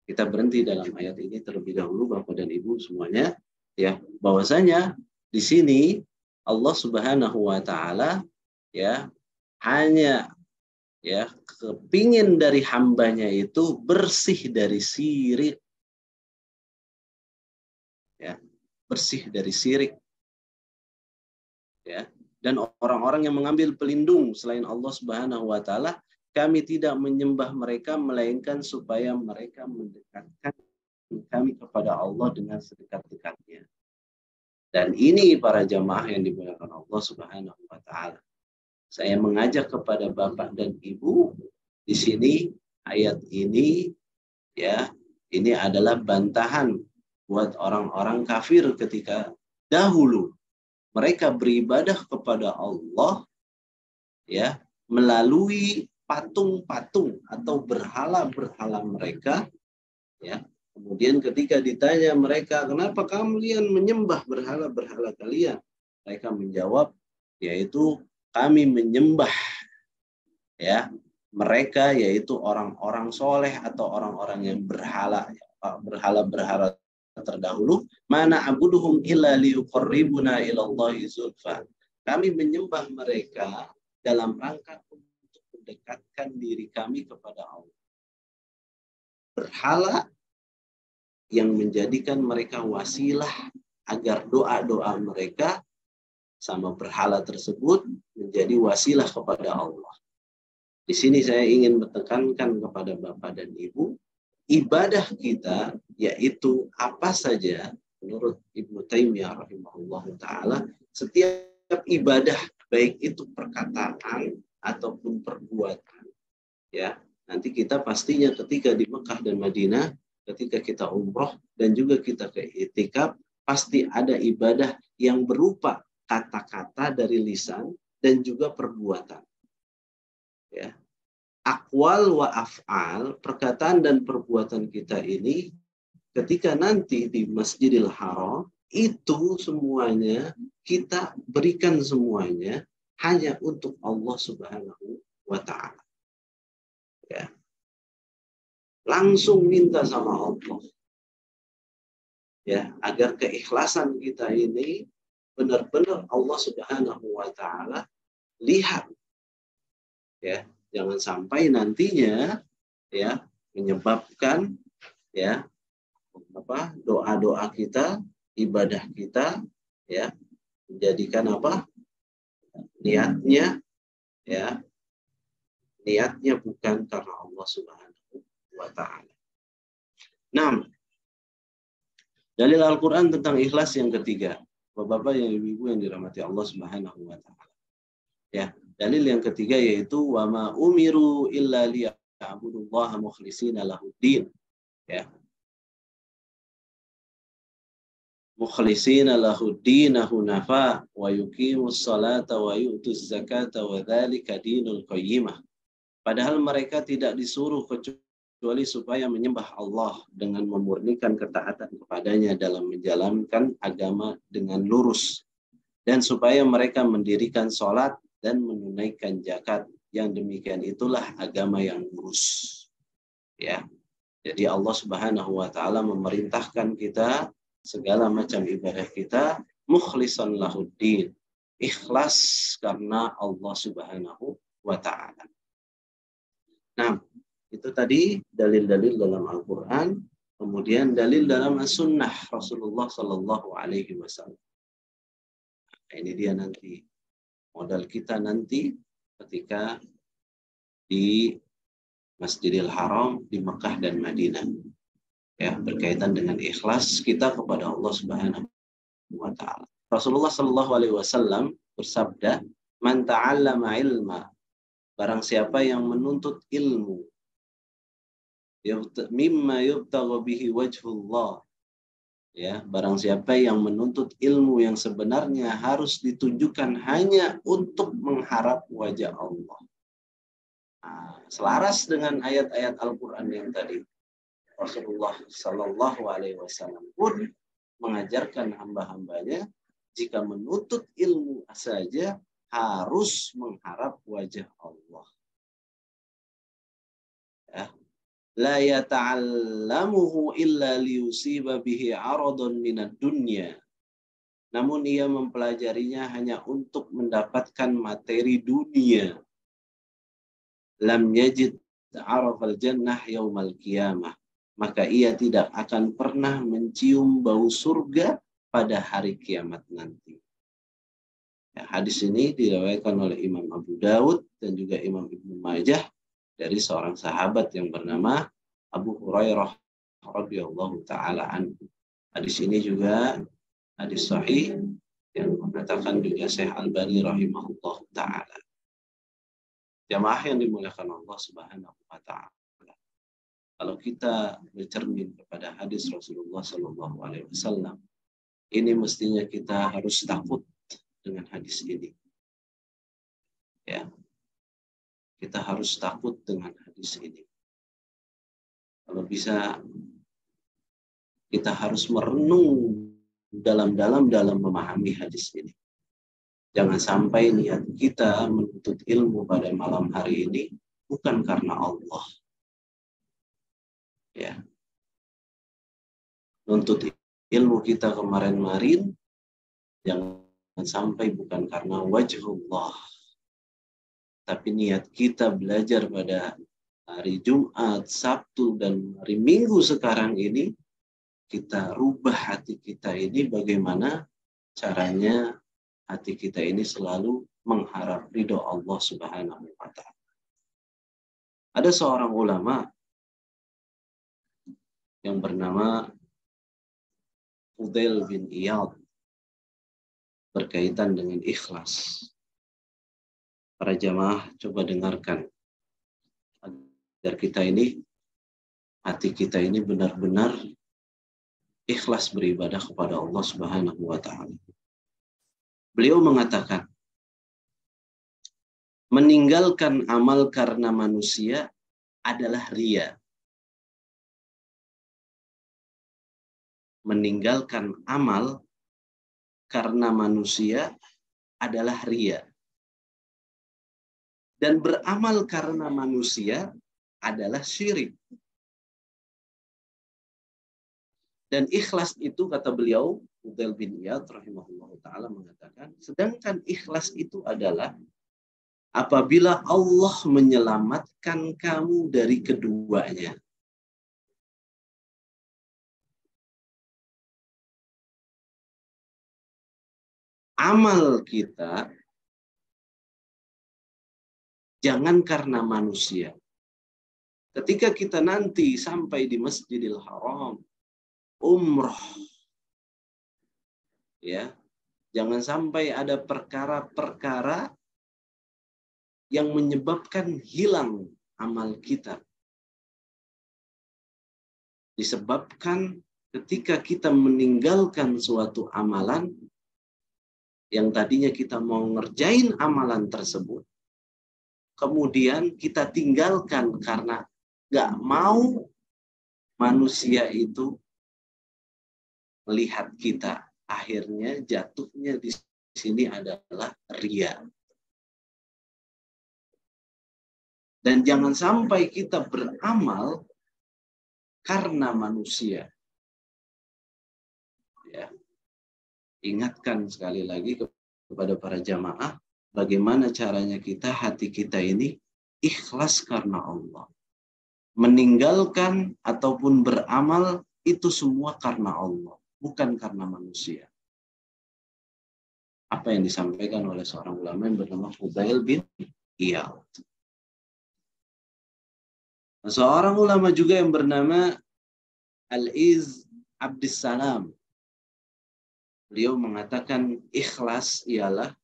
S2: Kita berhenti dalam ayat ini terlebih dahulu Bapak dan Ibu semuanya, ya, bahwasanya di sini Allah Subhanahu wa taala ya hanya ya kepingin dari hambanya itu bersih dari syirik. Ya, bersih dari syirik. Ya, dan orang-orang yang mengambil pelindung selain Allah Subhanahu wa taala, kami tidak menyembah mereka melainkan supaya mereka mendekatkan kami kepada Allah dengan sedekat-dekatnya. Dan ini para jamaah yang dimuliakan Allah Subhanahu wa taala. Saya mengajak kepada Bapak dan Ibu di sini ayat ini ya, ini adalah bantahan buat orang-orang kafir ketika dahulu mereka beribadah kepada Allah ya melalui patung-patung atau berhala-berhala mereka ya. Kemudian ketika ditanya mereka, kenapa kalian menyembah berhala-berhala kalian? Mereka menjawab, yaitu kami menyembah ya mereka, yaitu orang-orang soleh atau orang-orang yang berhala-berhala terdahulu. Mana abuduhum illa liyuqarribuna ilallahi zulfa. Kami menyembah mereka dalam rangka untuk mendekatkan diri kami kepada Allah. Berhala yang menjadikan mereka wasilah agar doa-doa mereka sama berhala tersebut menjadi wasilah kepada Allah. Di sini saya ingin menekankan kepada Bapak dan Ibu, ibadah kita yaitu apa saja menurut Ibnu Taimiyah rahimahullah taala, setiap ibadah baik itu perkataan ataupun perbuatan ya, nanti kita pastinya ketika di Mekah dan Madinah, ketika kita umroh dan juga kita ke iktikaf, pasti ada ibadah yang berupa kata-kata dari lisan dan juga perbuatan. Ya. akwal wa af'al, perkataan dan perbuatan kita ini ketika nanti di Masjidil Haram, itu semuanya kita berikan semuanya hanya untuk Allah Subhanahu wa Ta'ala. Ya. Langsung minta sama Allah. Ya, agar keikhlasan kita ini benar-benar Allah Subhanahu wa Ta'ala lihat. Ya, jangan sampai nantinya ya menyebabkan ya doa-doa kita, ibadah kita ya menjadikan niatnya bukan karena Allah Subhanahu wa Ta'ala. Nah, dalil Al-Quran tentang ikhlas yang ketiga, Bapak-bapak yang ibu-ibu yang dirahmati Allah Subhanahu wa Ta'ala. Ya, dalil yang ketiga yaitu wa ma umiru illa liya'budullaha mukhlishina lahuddin. Ya. Mukhlishina lahuddin hunafa wa yuqimus salata wa yu'tuz zakata wa dzalika dinul qayyimah. Padahal mereka tidak disuruh kecuali supaya menyembah Allah dengan memurnikan ketaatan kepadanya dalam menjalankan agama dengan lurus, dan supaya mereka mendirikan sholat dan menunaikan zakat. Yang demikian itulah agama yang lurus. Ya, jadi Allah Subhanahu wa Ta'ala memerintahkan kita segala macam ibadah kita mukhlishan lahuddin, ikhlas karena Allah Subhanahu wa Ta'ala. Nah, itu tadi dalil-dalil dalam Al-Quran, kemudian dalil dalam As-Sunnah Rasulullah Sallallahu Alaihi Wasallam. Nah, ini dia nanti modal kita nanti ketika di Masjidil Haram di Mekah dan Madinah, ya, berkaitan dengan ikhlas kita kepada Allah Subhanahu wa Ta'ala. Rasulullah Sallallahu Alaihi Wasallam bersabda, "Man ta'allama ilma," barang siapa yang menuntut ilmu, mimma yubtagha bihi wajhullah, ya, barang siapa yang menuntut ilmu yang sebenarnya harus ditunjukkan hanya untuk mengharap wajah Allah. Nah, selaras dengan ayat-ayat Al-Quran yang tadi, Rasulullah Sallallahu Alaihi Wasallam pun mengajarkan hamba-hambanya jika menuntut ilmu saja harus mengharap wajah Allah. Ya. La yata'allamuhu illa liyusiba bihi 'aradun minad dunya. Namun ia mempelajarinya hanya untuk mendapatkan materi dunia. Lam yajid 'arafal jannah yaumal qiyamah. Maka ia tidak akan pernah mencium bau surga pada hari kiamat nanti. Ya, hadis ini diriwayatkan oleh Imam Abu Dawud dan juga Imam Ibnu Majah dari seorang sahabat yang bernama Abu Hurairah radhiyallahu taala anhu. Hadis ini juga hadis sahih yang mengatakan juga Syekh Albani rahimahullah taala. Jamaah yang dimuliakan Allah Subhanahu wa taala. Kalau kita bercermin kepada hadis Rasulullah Sallallahu Alaihi Wasallam, ini mestinya kita harus takut dengan hadis ini. Ya, kita harus takut dengan hadis ini. Kalau bisa, kita harus merenung dalam-dalam dalam memahami hadis ini. Jangan sampai niat kita menuntut ilmu pada malam hari ini bukan karena Allah. Ya, nuntut ilmu kita kemarin-marin jangan sampai bukan karena wajhullah, tapi niat kita belajar pada hari Jumat, Sabtu, dan hari Minggu sekarang ini, kita rubah hati kita ini bagaimana caranya hati kita ini selalu mengharap ridho Allah Subhanahu wa Ta'ala. Ada seorang ulama yang bernama Fudail bin Iyad berkaitan dengan ikhlas. Para jamaah coba dengarkan agar kita ini, hati kita ini benar-benar ikhlas beribadah kepada Allah Subhanahu wa Ta'ala. Beliau mengatakan, meninggalkan amal karena manusia adalah ria. Meninggalkan amal karena manusia adalah ria. Dan beramal karena manusia adalah syirik. Dan ikhlas itu, kata beliau, Fudail bin Iyad rahimahullah ta'ala mengatakan, sedangkan ikhlas itu adalah apabila Allah menyelamatkan kamu dari keduanya. Amal kita jangan karena manusia. Ketika kita nanti sampai di Masjidil Haram, umroh, ya, jangan sampai ada perkara-perkara yang menyebabkan hilang amal kita. Disebabkan ketika kita meninggalkan suatu amalan yang tadinya kita mau ngerjain amalan tersebut, kemudian kita tinggalkan karena gak mau manusia itu melihat kita. Akhirnya jatuhnya di sini adalah ria. Dan jangan sampai kita beramal karena manusia. Ya. Ingatkan sekali lagi kepada para jamaah, bagaimana caranya hati kita ini ikhlas karena Allah. Meninggalkan ataupun beramal itu semua karena Allah, bukan karena manusia. Apa yang disampaikan oleh seorang ulama yang bernama Fudail bin Iyad. Seorang ulama juga yang bernama Al-Iz Abdissalam. Beliau mengatakan ikhlas ialah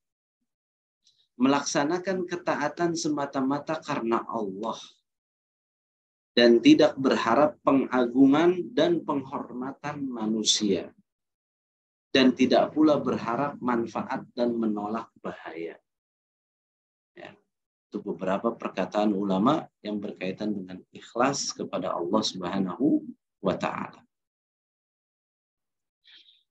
S2: melaksanakan ketaatan semata-mata karena Allah dan tidak berharap pengagungan dan penghormatan manusia dan tidak pula berharap manfaat dan menolak bahaya. Ya, itu beberapa perkataan ulama yang berkaitan dengan ikhlas kepada Allah Subhanahu wa ta'ala.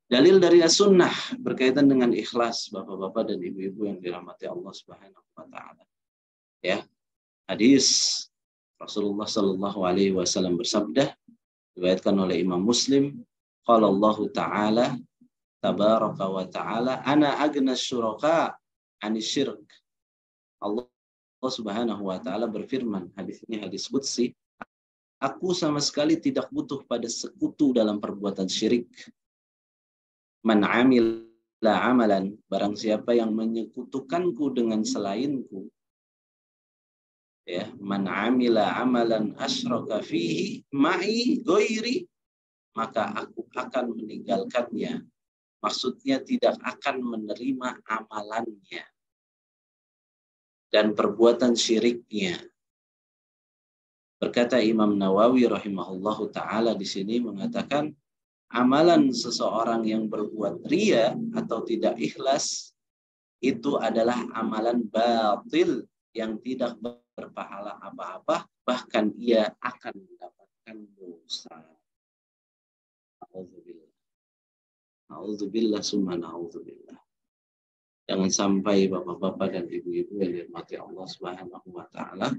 S2: Dalil dari as-sunnah berkaitan dengan ikhlas, bapak-bapak dan ibu-ibu yang dirahmati Allah Subhanahu wa ta'ala. Ya, hadis Rasulullah Sallallahu Alaihi Wasallam bersabda, diriwayatkan oleh Imam Muslim, qala Allah Ta'ala tabaraka wa ta'ala, ana agna syuraka anisyirk. Allah Subhanahu wa ta'ala berfirman, hadis ini hadis qudsi, aku sama sekali tidak butuh pada sekutu dalam perbuatan syirik. Man amila amalan, barang siapa yang menyekutukanku dengan selainku, ya, man amila amalan asyraka fihi ma'i ghairi, maka aku akan meninggalkannya. Maksudnya tidak akan menerima amalannya dan perbuatan syiriknya. Berkata Imam Nawawi rahimahullahu ta'ala di sini mengatakan, amalan seseorang yang berbuat ria atau tidak ikhlas itu adalah amalan batil yang tidak berpahala apa-apa, bahkan ia akan mendapatkan dosa. A'udzubillah summa na'udzubillah. Jangan sampai bapak-bapak dan ibu-ibu yang dirahmati Allah Subhanahu wa ta'ala,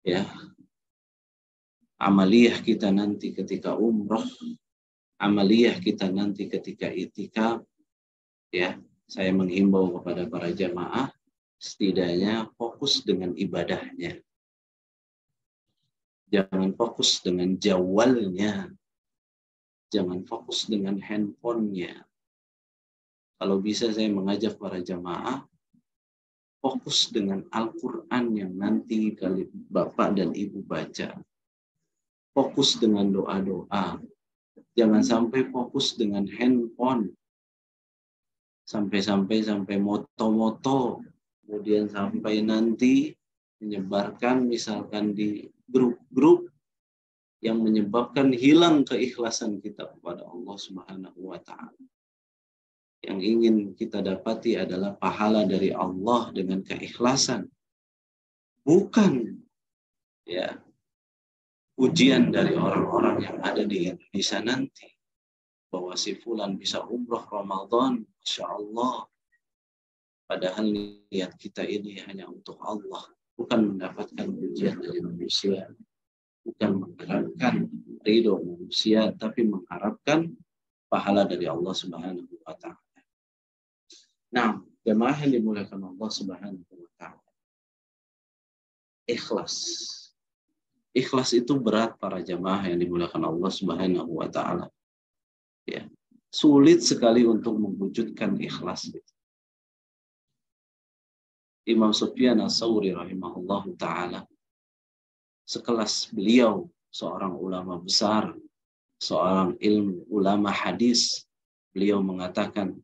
S2: ya, amaliyah kita nanti ketika umroh, amaliyah kita nanti ketika itikaf, ya, saya menghimbau kepada para jamaah setidaknya fokus dengan ibadahnya. Jangan fokus dengan jawalnya. Jangan fokus dengan handphonenya. Kalau bisa saya mengajak para jamaah fokus dengan Al-Quran yang nanti kali Bapak dan Ibu baca. Fokus dengan doa-doa. Jangan sampai fokus dengan handphone. Sampai moto-moto. Kemudian sampai nanti menyebarkan misalkan di grup-grup yang menyebabkan hilang keikhlasan kita kepada Allah Subhanahu wa ta'ala. Yang ingin kita dapati adalah pahala dari Allah dengan keikhlasan. Bukan ya ujian dari orang-orang yang ada di Indonesia nanti. Bahwa si fulan bisa umroh Ramadan, Masya Allah. Padahal niat kita ini hanya untuk Allah. Bukan mendapatkan ujian dari manusia. Bukan mengharapkan ridho manusia, tapi mengharapkan pahala dari Allah Subhanahu wa Ta'ala. Nah, jemaah yang dimuliakan Allah Subhanahu wa Ta'ala. Ikhlas. Ikhlas itu berat para jemaah yang dimuliakan Allah Subhanahu wa Ta'ala. Ya. Sulit sekali untuk mewujudkan ikhlas. Imam Sufyan Ats-Tsauri rahimahullahu ta'ala, sekelas beliau, seorang ulama besar, seorang ulama hadis, beliau mengatakan,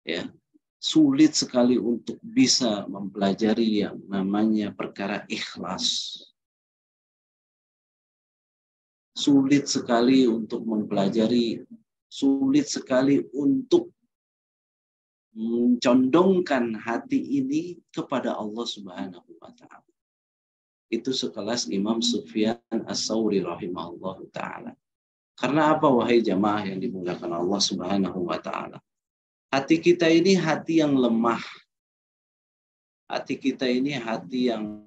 S2: ya, sulit sekali untuk bisa mempelajari yang namanya perkara ikhlas. Sulit sekali untuk mempelajari, sulit sekali untuk mencondongkan hati ini kepada Allah Subhanahu wa Ta'ala. Itu sekelas Imam Sufyan Ats-Tsauri rahimahullahu ta'ala. Karena apa, wahai jamaah yang dimuliakan Allah Subhanahu wa Ta'ala? Hati kita ini hati yang lemah. Hati kita ini hati yang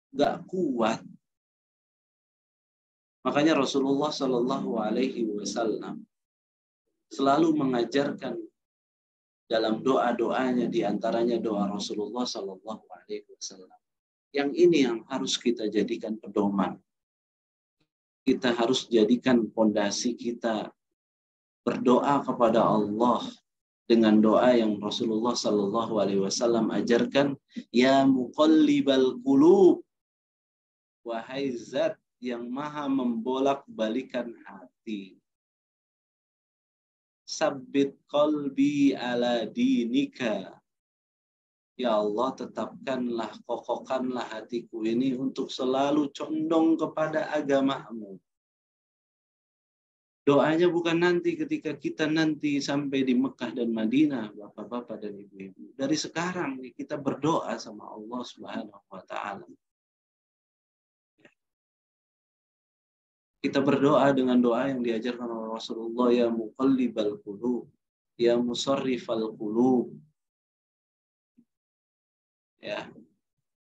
S2: gak kuat. Makanya Rasulullah Shallallahu Alaihi Wasallam selalu mengajarkan dalam doa-doanya, diantaranya doa Rasulullah Shallallahu Alaihi Wasallam. Yang ini yang harus kita jadikan pedoman. Kita harus jadikan pondasi kita berdoa kepada Allah dengan doa yang Rasulullah Shallallahu Alaihi Wasallam ajarkan. Ya muqallibal qulub, wahai zat yang maha membolak-balikan hati. Sabbit qalbi ala dinika. Ya Allah, tetapkanlah, kokohkanlah hatiku ini untuk selalu condong kepada agama-Mu. Doanya bukan nanti ketika kita nanti sampai di Mekah dan Madinah, bapak-bapak dan ibu-ibu. Dari sekarang kita berdoa sama Allah Subhanahu wa Ta'ala. Kita berdoa dengan doa yang diajarkan oleh Rasulullah, ya muqallibal qulub, ya musarrifal qulub. Ya.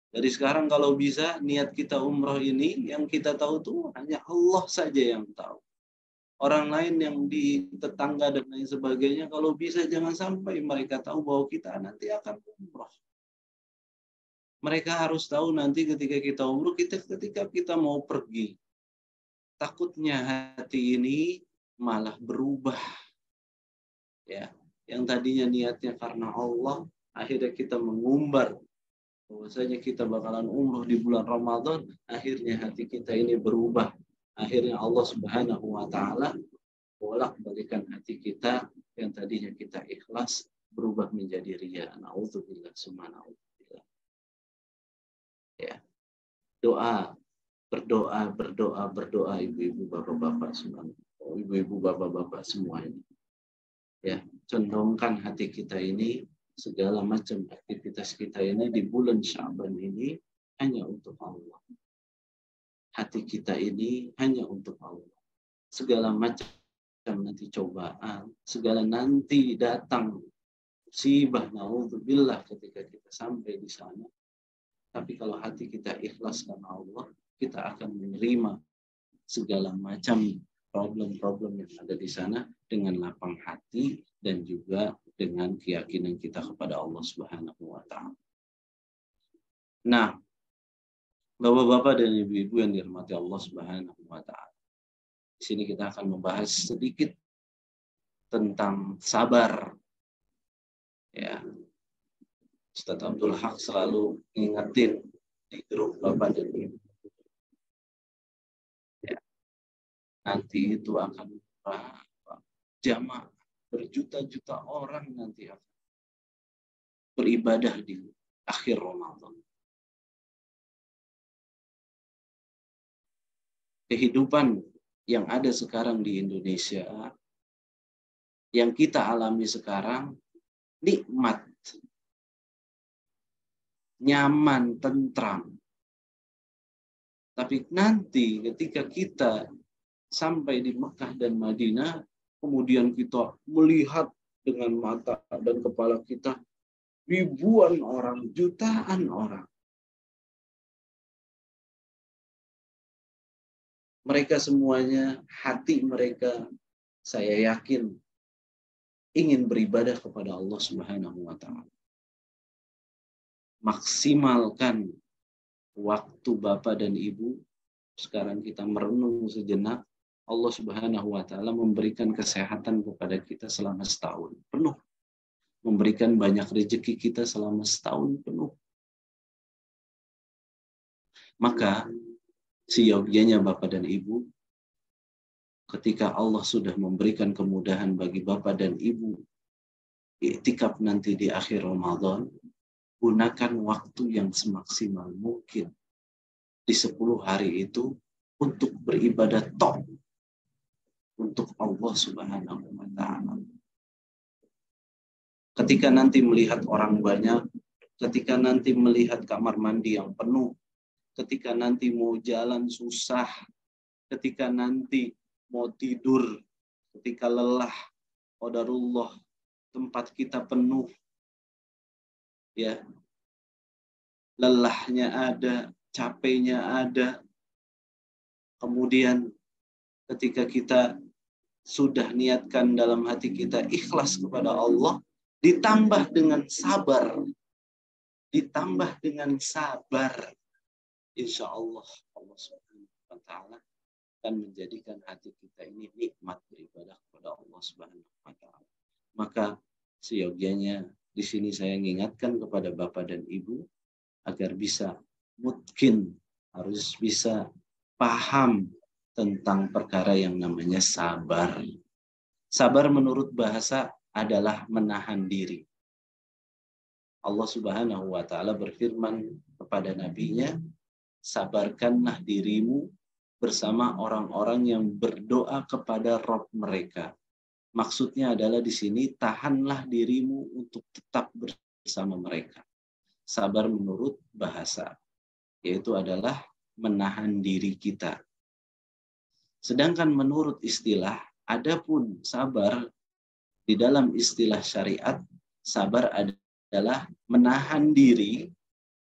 S2: Dari sekarang kalau bisa niat kita umroh ini yang kita tahu tuh hanya Allah saja yang tahu. Orang lain yang di tetangga dan lain sebagainya kalau bisa jangan sampai mereka tahu bahwa kita nanti akan umroh. Mereka harus tahu nanti ketika kita umroh, ketika kita mau pergi. Takutnya hati ini malah berubah. Ya, yang tadinya niatnya karena Allah, akhirnya kita mengumbar bahwasanya kita bakalan umroh di bulan Ramadan, akhirnya hati kita ini berubah. Akhirnya Allah Subhanahu wa Ta'ala bolak-balikan hati kita yang tadinya kita ikhlas berubah menjadi riya. Nauzubillah summa nauzubillah. Ya. Berdoa ibu-ibu bapak-bapak semua. Ibu-ibu bapak-bapak semua ini. Ya, condongkan hati kita ini, segala macam aktivitas kita ini di bulan Sya'ban ini hanya untuk Allah. Hati kita ini hanya untuk Allah. Segala macam nanti cobaan, segala nanti datang musibah, naudzubillah ketika kita sampai di sana. Tapi kalau hati kita ikhlas karena Allah, kita akan menerima segala macam problem-problem yang ada di sana dengan lapang hati dan juga dengan keyakinan kita kepada Allah Subhanahu wa Ta'ala. Nah, bapak-bapak dan ibu-ibu yang dirahmati Allah Subhanahu wa Ta'ala. Di sini kita akan membahas sedikit tentang sabar. Ya. Ustaz Abdul Haq selalu ngingetin di grup bapak dan ibu. Ya. Nanti itu akan jamaah berjuta-juta orang nanti akan beribadah di akhir Ramadan. Kehidupan yang ada sekarang di Indonesia, yang kita alami sekarang, nikmat, nyaman, tentram. Tapi nanti ketika kita sampai di Mekah dan Madinah, kemudian kita melihat dengan mata dan kepala kita ribuan orang, jutaan orang. Mereka semuanya, hati mereka, saya yakin, ingin beribadah kepada Allah Subhanahu wa Ta'ala. Maksimalkan waktu Bapak dan Ibu. Sekarang kita merenung sejenak. Allah Subhanahu wa Ta'ala memberikan kesehatan kepada kita selama setahun penuh. Memberikan banyak rezeki kita selama setahun penuh. Maka seyogyanya Bapak dan Ibu, ketika Allah sudah memberikan kemudahan bagi Bapak dan Ibu iktikaf nanti di akhir Ramadan, gunakan waktu yang semaksimal mungkin di 10 hari itu untuk beribadah top untuk Allah Subhanahu wa Ta'ala. Ketika nanti melihat orang banyak, ketika nanti melihat kamar mandi yang penuh, ketika nanti mau jalan susah, ketika nanti mau tidur, ketika lelah, qadarullah, tempat kita penuh, ya, lelahnya ada, capeknya ada. Kemudian ketika kita sudah niatkan dalam hati kita ikhlas kepada Allah, ditambah dengan sabar, insya Allah Allah Subhanahu wa Ta'ala akan menjadikan hati kita ini nikmat beribadah kepada Allah Subhanahu wa Ta'ala. Maka seyogyanya di sini saya mengingatkan kepada Bapak dan Ibu agar bisa mungkin harus bisa paham tentang perkara yang namanya sabar. Sabar menurut bahasa adalah menahan diri. Allah Subhanahu wa Ta'ala berfirman kepada nabinya, sabarkanlah dirimu bersama orang-orang yang berdoa kepada Rabb mereka. Maksudnya adalah di sini tahanlah dirimu untuk tetap bersama mereka. Sabar menurut bahasa, yaitu adalah menahan diri kita. Sedangkan menurut istilah, adapun sabar di dalam istilah syariat, sabar adalah menahan diri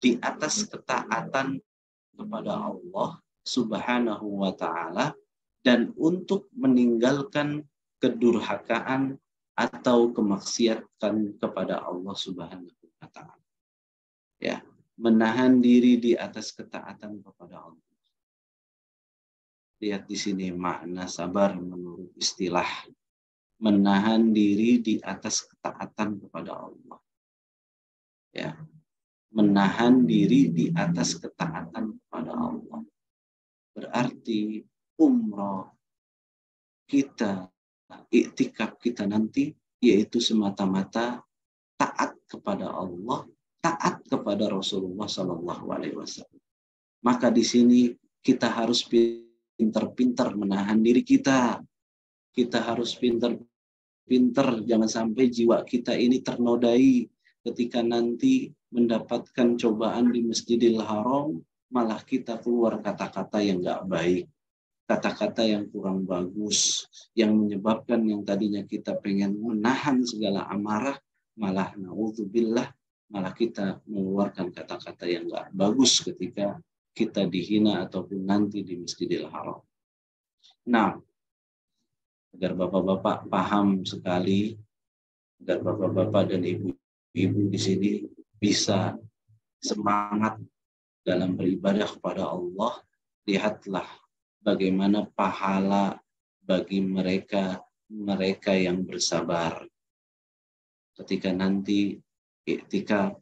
S2: di atas ketaatan kepada Allah Subhanahu wa Ta'ala dan untuk meninggalkan kedurhakaan atau kemaksiatan kepada Allah Subhanahu wa Ta'ala. Ya, menahan diri di atas ketaatan kepada Allah. Lihat di sini makna sabar menurut istilah. Menahan diri di atas ketaatan kepada Allah. Ya, menahan diri di atas ketaatan kepada Allah. Berarti umroh kita, iktikaf kita nanti, yaitu semata-mata taat kepada Allah, taat kepada Rasulullah SAW. Maka di sini kita harus pintar-pintar menahan diri kita. Kita harus pintar-pintar, jangan sampai jiwa kita ini ternodai ketika nanti mendapatkan cobaan di Masjidil Haram, malah kita keluar kata-kata yang nggak baik, kata-kata yang kurang bagus, yang menyebabkan yang tadinya kita pengen menahan segala amarah, malah na'udzubillah, malah kita mengeluarkan kata-kata yang nggak bagus ketika kita dihina ataupun nanti di Masjidil Haram. Nah, agar bapak-bapak paham sekali, agar bapak-bapak dan ibu-ibu di sini bisa semangat dalam beribadah kepada Allah, lihatlah bagaimana pahala bagi mereka yang bersabar. Ketika nanti iktikaf,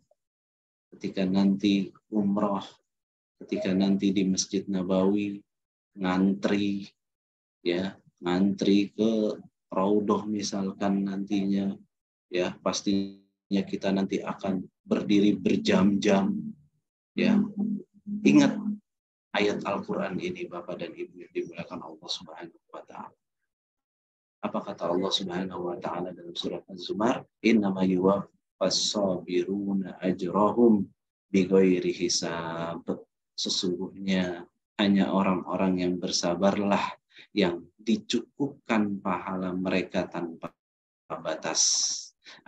S2: ketika nanti umroh, ketika nanti di Masjid Nabawi ngantri, ya, ngantri ke Raudhah misalkan nantinya, ya, pastinya kita nanti akan berdiri berjam-jam, ya. Ingat ayat Al-Quran ini, Bapak dan Ibu yang dimuliakan Allah Subhanahu wa Ta'ala. Apa kata Allah Subhanahu wa Ta'ala dalam surat Az-Zumar? Innama Fasabiruna ajrahum bighairi hisab. Sesungguhnya hanya orang-orang yang bersabarlah yang dicukupkan pahala mereka tanpa batas.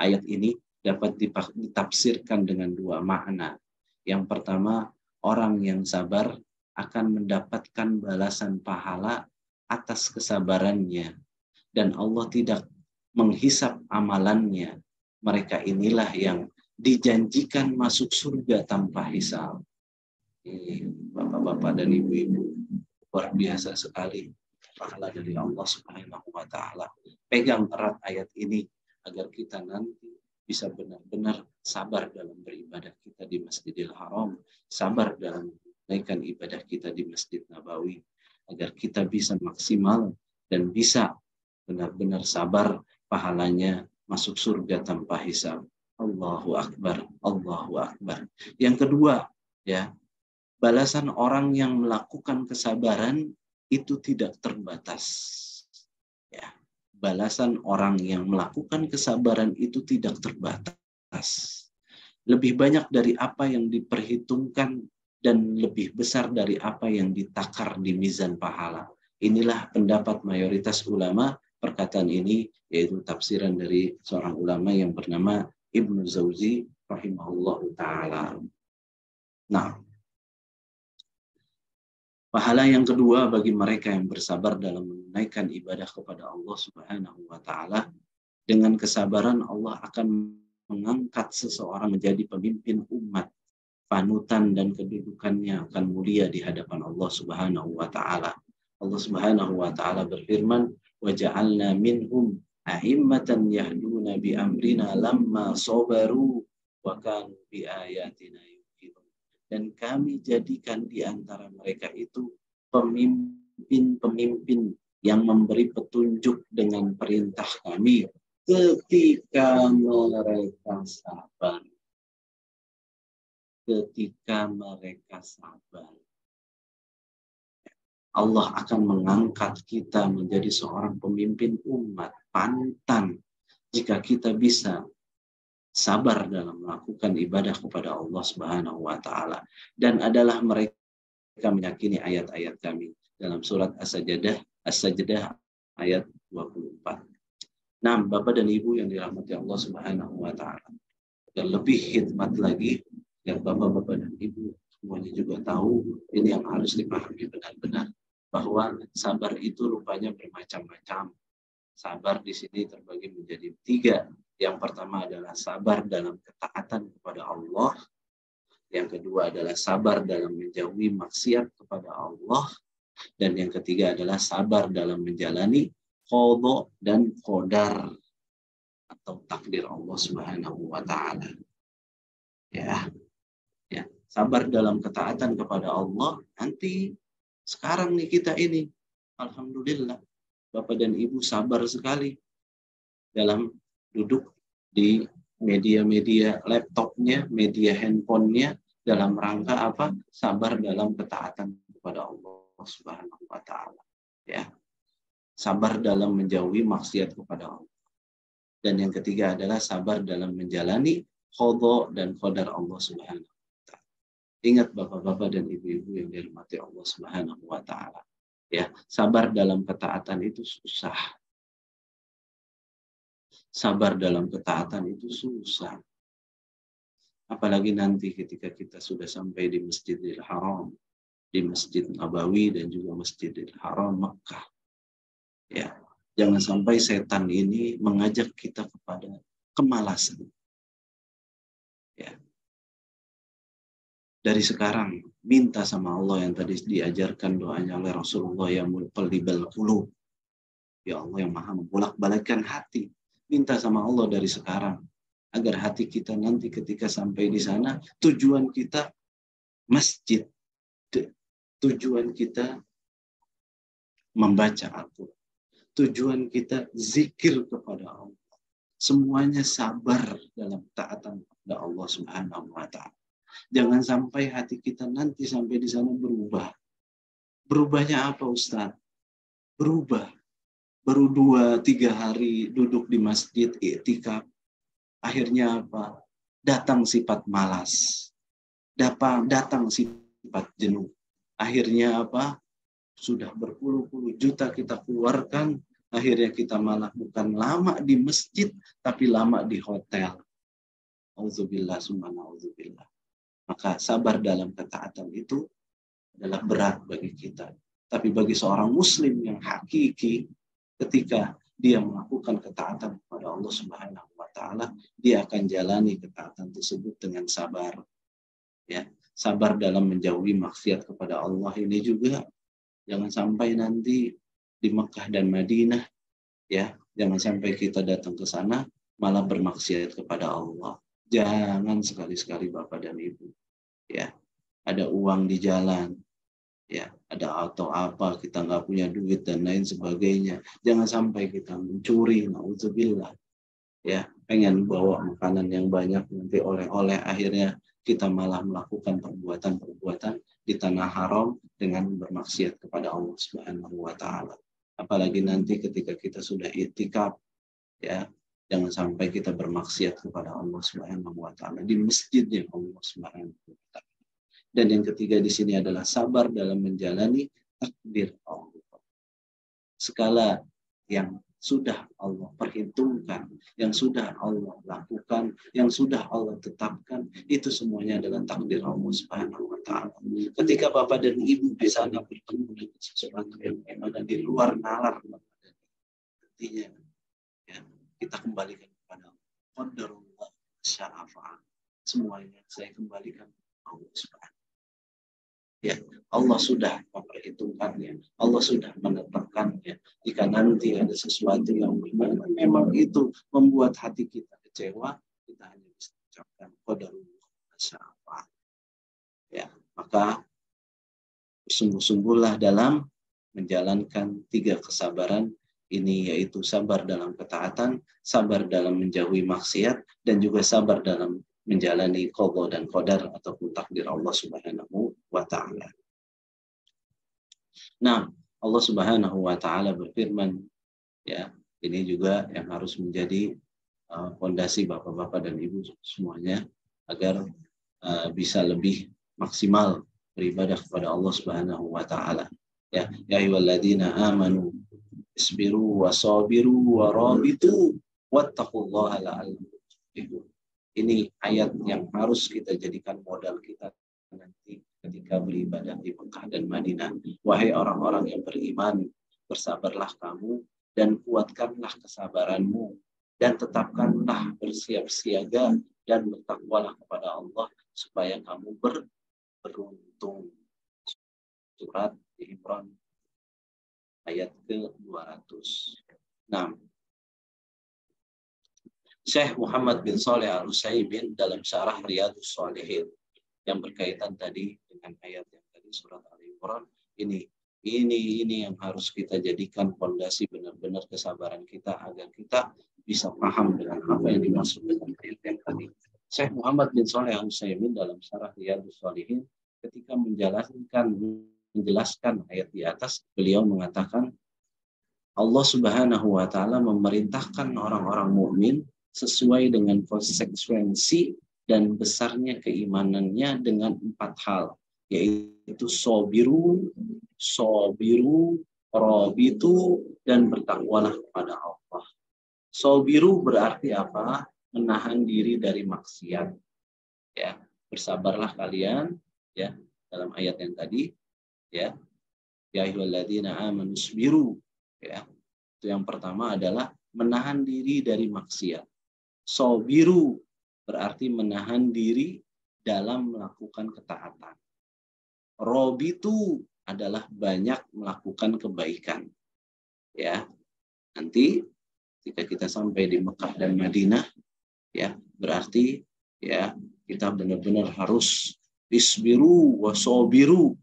S2: Ayat ini dapat ditafsirkan dengan dua makna. Yang pertama, orang yang sabar akan mendapatkan balasan pahala atas kesabarannya. Dan Allah tidak menghisap amalannya. Mereka inilah yang dijanjikan masuk surga tanpa hisab. Bapak-bapak dan ibu-ibu, luar biasa sekali pahala dari Allah Subhanahu wa taala. Pegang erat ayat ini agar kita nanti bisa benar-benar sabar dalam beribadah kita di Masjidil Haram, sabar dalam menunaikan ibadah kita di Masjid Nabawi, agar kita bisa maksimal dan bisa benar-benar sabar, pahalanya masuk surga tanpa hisab. Allahu Akbar, Allahu Akbar. Yang kedua, ya, balasan orang yang melakukan kesabaran itu tidak terbatas. Ya, balasan orang yang melakukan kesabaran itu tidak terbatas. Lebih banyak dari apa yang diperhitungkan dan lebih besar dari apa yang ditakar di mizan pahala. Inilah pendapat mayoritas ulama. Perkataan ini yaitu tafsiran dari seorang ulama yang bernama Ibnu Jauzi rahimahullahu ta'ala. Nah, pahala yang kedua bagi mereka yang bersabar dalam menunaikan ibadah kepada Allah Subhanahu wa taala, dengan kesabaran Allah akan mengangkat seseorang menjadi pemimpin umat. Panutan dan kedudukannya akan mulia di hadapan Allah Subhanahu wa taala. Allah Subhanahu wa taala berfirman, "Wa ja'alna minhum a'immatan yahduna bi amrina lamma sabaru wa kanu bi ayatina yuqinun." Dan kami jadikan di antara mereka itu pemimpin-pemimpin yang memberi petunjuk dengan perintah kami ketika mereka sabar. Ketika mereka sabar, Allah akan mengangkat kita menjadi seorang pemimpin umat, panutan jika kita bisa sabar dalam melakukan ibadah kepada Allah Subhanahu wa taala. Dan adalah mereka meyakini ayat-ayat kami dalam surat As-Sajdah ayat 24. Nah, Bapak dan Ibu yang dirahmati Allah Subhanahu wa taala, dan lebih hikmat lagi, yang Bapak-bapak dan Ibu semuanya juga tahu, ini yang harus dipahami benar-benar, bahwa sabar itu rupanya bermacam-macam. Sabar di sini terbagi menjadi 3. Yang pertama adalah sabar dalam ketaatan kepada Allah. Yang kedua adalah sabar dalam menjauhi maksiat kepada Allah. Dan yang ketiga adalah sabar dalam menjalani qada dan qadar atau takdir Allah Subhanahu wa taala. Ya. Sabar dalam ketaatan kepada Allah. Nanti sekarang nih kita ini, alhamdulillah, Bapak dan Ibu sabar sekali dalam duduk di media-media laptopnya, media handphonenya, dalam rangka apa? Sabar dalam ketaatan kepada Allah Subhanahu wa taala. Ya. Sabar dalam menjauhi maksiat kepada Allah. Dan yang ketiga adalah sabar dalam menjalani qada dan qadar Allah Subhanahu wa taala. Ingat Bapak-bapak dan Ibu-ibu yang dirahmati Allah Subhanahu wa taala. Ya, sabar dalam ketaatan itu susah. Sabar dalam ketaatan itu susah. Apalagi nanti ketika kita sudah sampai di Masjidil Haram, di Masjid Nabawi dan juga Masjidil Haram Makkah. Ya, jangan sampai setan ini mengajak kita kepada kemalasan. Ya. Dari sekarang minta sama Allah yang tadi diajarkan doanya oleh Rasulullah, ya muqallibal qulub. Ya Allah yang maha membolak-balikkan hati. Minta sama Allah dari sekarang agar hati kita nanti ketika sampai di sana, tujuan kita masjid. Tujuan kita membaca Al-Quran. Tujuan kita zikir kepada Allah. Semuanya sabar dalam taatan kepada Allah Subhanahu wa taala. Jangan sampai hati kita nanti sampai di sana berubah. Berubahnya apa, Ustaz? Berubah. Baru 2-3 hari duduk di masjid iktikaf. Akhirnya apa? Datang sifat malas. Datang sifat jenuh. Akhirnya apa? Sudah berpuluh-puluh juta kita keluarkan, akhirnya kita malah bukan lama di masjid, tapi lama di hotel. Auzubillah summa na'udzubillah. Maka sabar dalam ketaatan itu adalah berat bagi kita. Tapi bagi seorang muslim yang hakiki, ketika dia melakukan ketaatan kepada Allah Subhanahu wa taala, dia akan jalani ketaatan tersebut dengan sabar. Ya, sabar dalam menjauhi maksiat kepada Allah ini juga. Jangan sampai nanti di Mekah dan Madinah, ya, jangan sampai kita datang ke sana malah bermaksiat kepada Allah. Jangan sekali-sekali Bapak dan Ibu. Ya, ada uang di jalan, ya, ada atau apa, kita nggak punya duit dan lain sebagainya. Jangan sampai kita mencuri, na'udzubillah. Ya, pengen bawa makanan yang banyak, nanti oleh-oleh, akhirnya kita malah melakukan perbuatan-perbuatan di tanah haram dengan bermaksiat kepada Allah Subhanahu wa taala. Apalagi nanti ketika kita sudah i'tikaf, ya, jangan sampai kita bermaksiat kepada Allah Subhanahu wa taala di masjidnya Allah Subhanahu wa taala. Dan yang ketiga di sini adalah sabar dalam menjalani takdir Allah. Segala yang sudah Allah perhitungkan, yang sudah Allah lakukan, yang sudah Allah tetapkan, itu semuanya adalah takdir Allah Subhanahu wa taala. Ketika Bapak dan Ibu di sana bertemu dengan sesuatu yang ada di luar nalar, artinya ya, kita kembalikan kepada Allah. Qadarullah syaa fa'al. Semuanya saya kembalikan kepada Allah Subhanahu. Ya, Allah sudah memperhitungkannya, Allah sudah menetapkannya. Jika nanti ada sesuatu yang memang itu membuat hati kita kecewa, kita hanya bisa ucapkan qadarullah syaa fa'al. Ya, maka sungguh-sungguhlah dalam menjalankan 3 kesabaran ini, yaitu sabar dalam ketaatan, sabar dalam menjauhi maksiat, dan juga sabar dalam menjalani qada dan qadar ataupun takdir Allah Subhanahu wa taala. Nah, Allah Subhanahu wa taala berfirman, ya, ini juga yang harus menjadi fondasi Bapak-bapak dan Ibu semuanya agar bisa lebih maksimal beribadah kepada Allah Subhanahu wa taala. Ya, ya ayyuhalladzina amanu isbiru wa sabiru wa rabitu wattaqullaha la'allakum tuflihun. Ini ayat yang harus kita jadikan modal kita nanti ketika beribadah di Mekah dan Madinah. Wahai orang-orang yang beriman, bersabarlah kamu dan kuatkanlah kesabaranmu dan tetapkanlah bersiap siaga dan bertakwalah kepada Allah supaya kamu beruntung. Surat Imran ayat ke-206. Syekh Muhammad bin Shalih Al-Utsaimin dalam syarah Riyadhus Shalihin yang berkaitan tadi dengan ayat yang tadi surat Al-Imran, ini yang harus kita jadikan fondasi benar-benar kesabaran kita agar kita bisa paham dengan apa yang dimaksud dengan ayat yang tadi. Syekh Muhammad bin Shalih Al-Utsaimin dalam syarah Riyadhus Shalihin ketika menjelaskan ayat di atas, beliau mengatakan Allah Subhanahu wa taala memerintahkan orang-orang mukmin sesuai dengan konsekuensi dan besarnya keimanannya dengan 4 hal, yaitu sobiru, rabitu, dan bertakwalah kepada Allah. Sobiru berarti apa? Menahan diri dari maksiat. Ya, bersabarlah kalian, ya, dalam ayat yang tadi, ya. Ya ayyuhalladzina amanu isbiru, ya. Itu yang pertama adalah menahan diri dari maksiat. Sobiru berarti menahan diri dalam melakukan ketaatan. Robitu adalah banyak melakukan kebaikan. Ya, nanti ketika kita sampai di Mekah dan Madinah, ya, berarti ya kita benar-benar harus isbiru wa sobiru.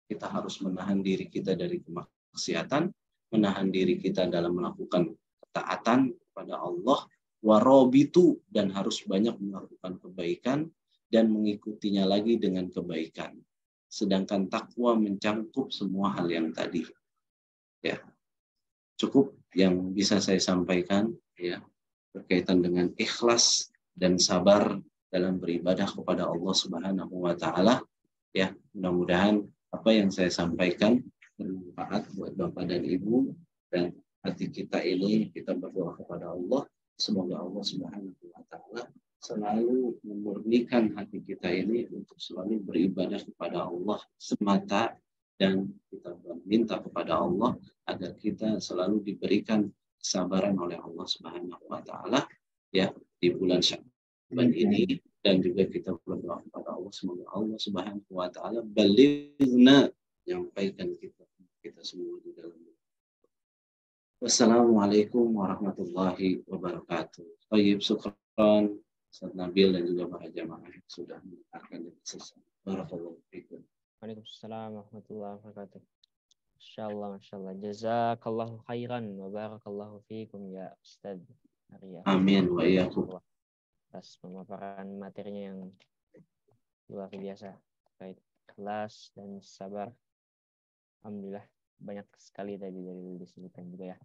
S2: Kita harus menahan diri kita dari kemaksiatan, menahan diri kita dalam melakukan ketaatan kepada Allah, warobitu, dan harus banyak melakukan kebaikan dan mengikutinya lagi dengan kebaikan. Sedangkan takwa mencangkup semua hal yang tadi. Ya, cukup yang bisa saya sampaikan, ya, berkaitan dengan ikhlas dan sabar dalam beribadah kepada Allah Subhanahu wa taala. Ya, mudah-mudahan apa yang saya sampaikan bermanfaat buat Bapak dan Ibu, dan hati kita ini kita berdoa kepada Allah, semoga Allah Subhanahu wa taala selalu memurnikan hati kita ini untuk selalu beribadah kepada Allah semata, dan kita meminta kepada Allah agar kita selalu diberikan kesabaran oleh Allah Subhanahu wa taala ya di bulan Sya'ban ini. Dan juga kita berdoa kepada Allah, semoga Allah Subhanahu wa taala balighna, menyampaikan kita semua di dalam. Wassalamualaikum warahmatullahi wabarakatuh. Baik, syukran Ustaz Nabil dan juga para jamaah yang sudah mendengarkan dan selesai. Barakallahu fiikum.
S1: Waalaikumsalam warahmatullahi wabarakatuh. Masyaallah, masyaallah. Jazakallahu khairan wa barakallahu fiikum ya Ustaz Arya.
S2: Amin wa iyyakum.
S1: Atas pemaparan materinya yang luar biasa terkait ikhlas dan sabar. Alhamdulillah banyak sekali tadi dari disebutkan juga ya.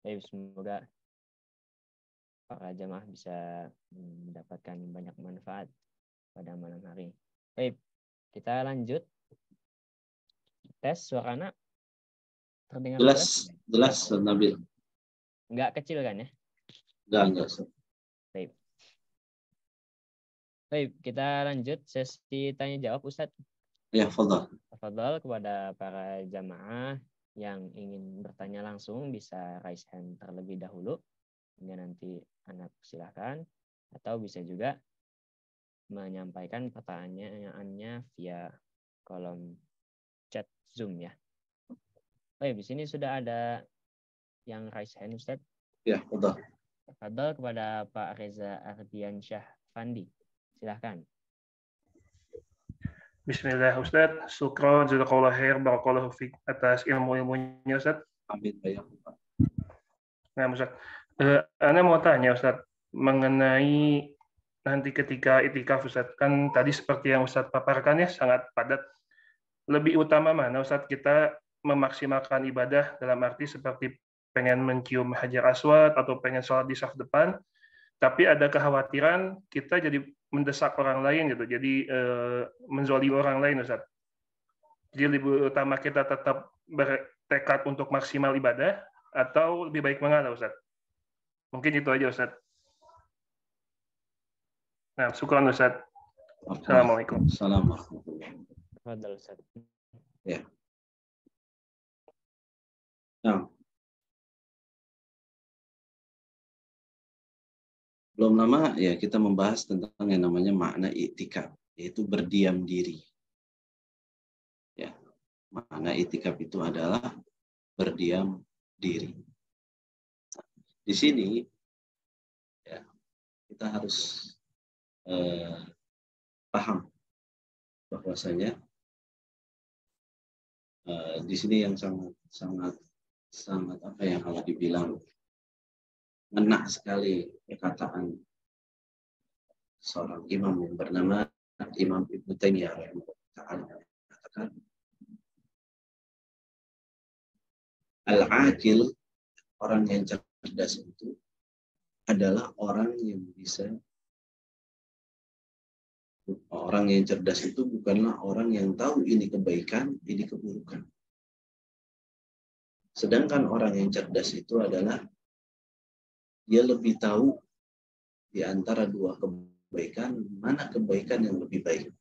S1: Baik, semoga para jamaah bisa mendapatkan banyak manfaat pada malam hari. Baik, kita lanjut. Tes suara anak terdengar
S2: jelas Nabil.
S1: Enggak kecil kan ya?
S2: Enggak.
S1: Baik. Baik, kita lanjut sesi tanya jawab Ustadz.
S2: Ya, fadhal.
S1: Fadhal, kepada para jamaah yang ingin bertanya langsung bisa raise hand terlebih dahulu. Kemudian nanti anak silakan, atau bisa juga menyampaikan pertanyaannya via kolom chat Zoom ya. Baik, di sini sudah ada yang raise hand Ustadz.
S2: Ya, fadhal.
S1: Fadhal, kepada Pak Reza Ardiansyah Fandi. Silahkan.
S3: Bismillah Ustaz, syukran jazakallahu khair, barakallahu fiik atas ilmu-ilmunya Ustaz.
S2: Amin ya.
S3: Nah Ustaz, Ana mau tanya Ustaz mengenai nanti ketika itikaf Ustaz, kan tadi seperti yang Ustaz paparkan ya sangat padat. Lebih utama mana Ustaz kita memaksimalkan ibadah dalam arti seperti pengen mencium hajar aswad atau pengen sholat di saf depan, tapi ada kekhawatiran kita jadi mendesak orang lain gitu, jadi menzalimi orang lain Ustaz. Jadi lebih utama kita tetap bertekad untuk maksimal ibadah atau lebih baik mengalah Ustaz. Mungkin itu aja Ustaz. Nah, syukran Ustaz. Assalamualaikum.
S2: Assalamualaikum.
S1: Ustaz.
S2: Ya. Nah, belum lama ya kita membahas tentang yang namanya makna i'tikaf, yaitu berdiam diri. Ya, makna i'tikaf itu adalah berdiam diri. Di sini ya, kita harus paham bahwasanya di sini yang sangat apa yang kalau dibilang ngena sekali perkataan seorang imam yang bernama Imam Ibnu Taimiyah mengatakan al-aqil, orang yang cerdas itu adalah orang yang cerdas itu bukanlah orang yang tahu ini kebaikan, ini keburukan. Sedangkan orang yang cerdas itu adalah dia lebih tahu di antara dua kebaikan, mana kebaikan yang lebih baik.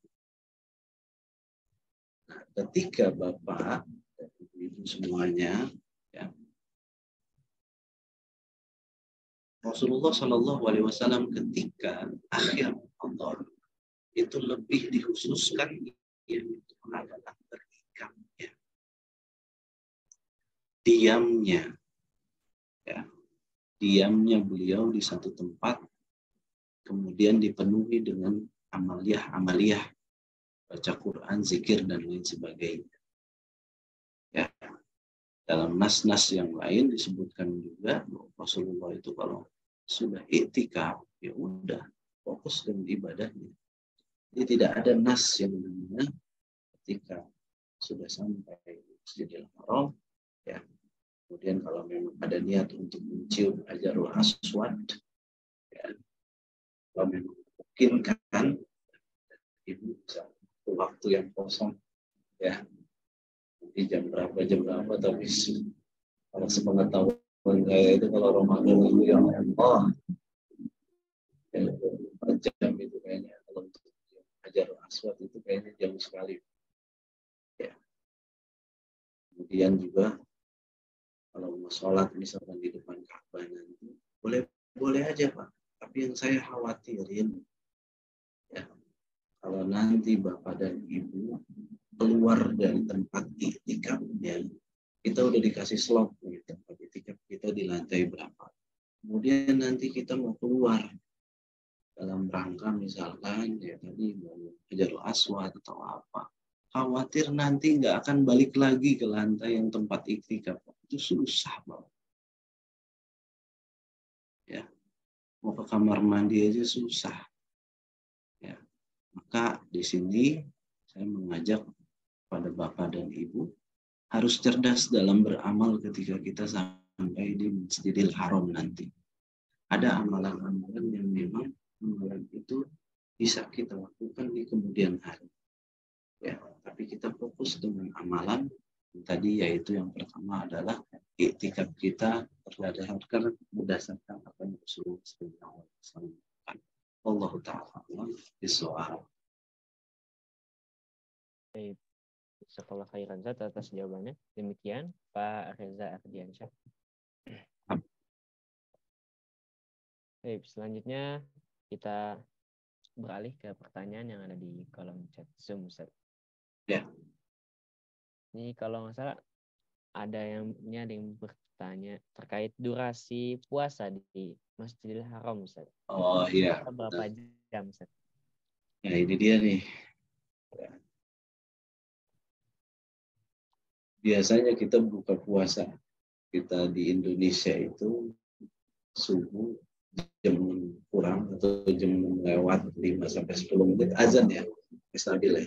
S2: Nah, ketika Bapak dan Ibu semuanya, ya, Rasulullah Shallallahu Alaihi Wasallam ketika akhir Ramadan itu lebih dikhususkan yaitu adalah berikamnya, diamnya beliau di satu tempat, kemudian dipenuhi dengan amaliyah, baca Quran, zikir, dan lain sebagainya. Ya, dalam nas-nas yang lain disebutkan juga Rasulullah itu kalau sudah i'tikaf, ya udah fokus dengan ibadahnya. Jadi tidak ada nas yang namanya ketika sudah sampai Masjidil Haram, ya, kemudian kalau memang ada niat untuk mencium Hajarul Aswad, ya, Kalau memungkinkan, ibu bisa waktu yang kosong ya, nanti jam berapa, tapi kalau sepengetahuan saya itu kalau Ramadan itu ya Allah, ya, 4 jam itu kayaknya, kalau untuk Hajar Aswad itu kayaknya jauh sekali ya. Kemudian juga kalau mau sholat misalkan di depan Ka'bah nanti boleh aja Pak, tapi yang saya khawatirin ya, kalau nanti Bapak dan Ibu keluar dari tempat iktikafnya, kita udah dikasih slot nih, tempat iktikaf kita di lantai berapa. Kemudian nanti kita mau keluar dalam rangka misalkan ya tadi mau Hajarul Aswad atau apa. Khawatir nanti nggak akan balik lagi ke lantai yang tempat iktikaf. Itu susah banget. Ya, mau ke kamar mandi aja susah. Ya, maka di sini saya mengajak pada Bapak dan Ibu harus cerdas dalam beramal ketika kita sampai di Masjidil Haram nanti. Ada amalan-amalan yang memang amalan itu bisa kita lakukan di kemudian hari. Ya, tapi kita fokus dengan amalan tadi, yaitu yang pertama adalah iktikaf kita berdasarkan apa yang Rasulullah SAW. Allah Ta'ala bisawab.
S1: Baik, sekolah khairan Zat atas jawabannya. Demikian Pak Reza Ardiansyah. Baik, selanjutnya kita beralih ke pertanyaan yang ada di kolom chat Zoom, Ustaz.
S2: Ya.
S1: Ini kalau nggak salah ada yang bertanya terkait durasi puasa di Masjidil Haram, Ustaz.
S2: Oh iya.
S1: Berapa jam, Ustaz?
S2: Ya ini dia nih. Ya. Biasanya kita buka puasa kita di Indonesia itu subuh jam kurang atau jam lewat 5-10 menit azan ya, stabil ya.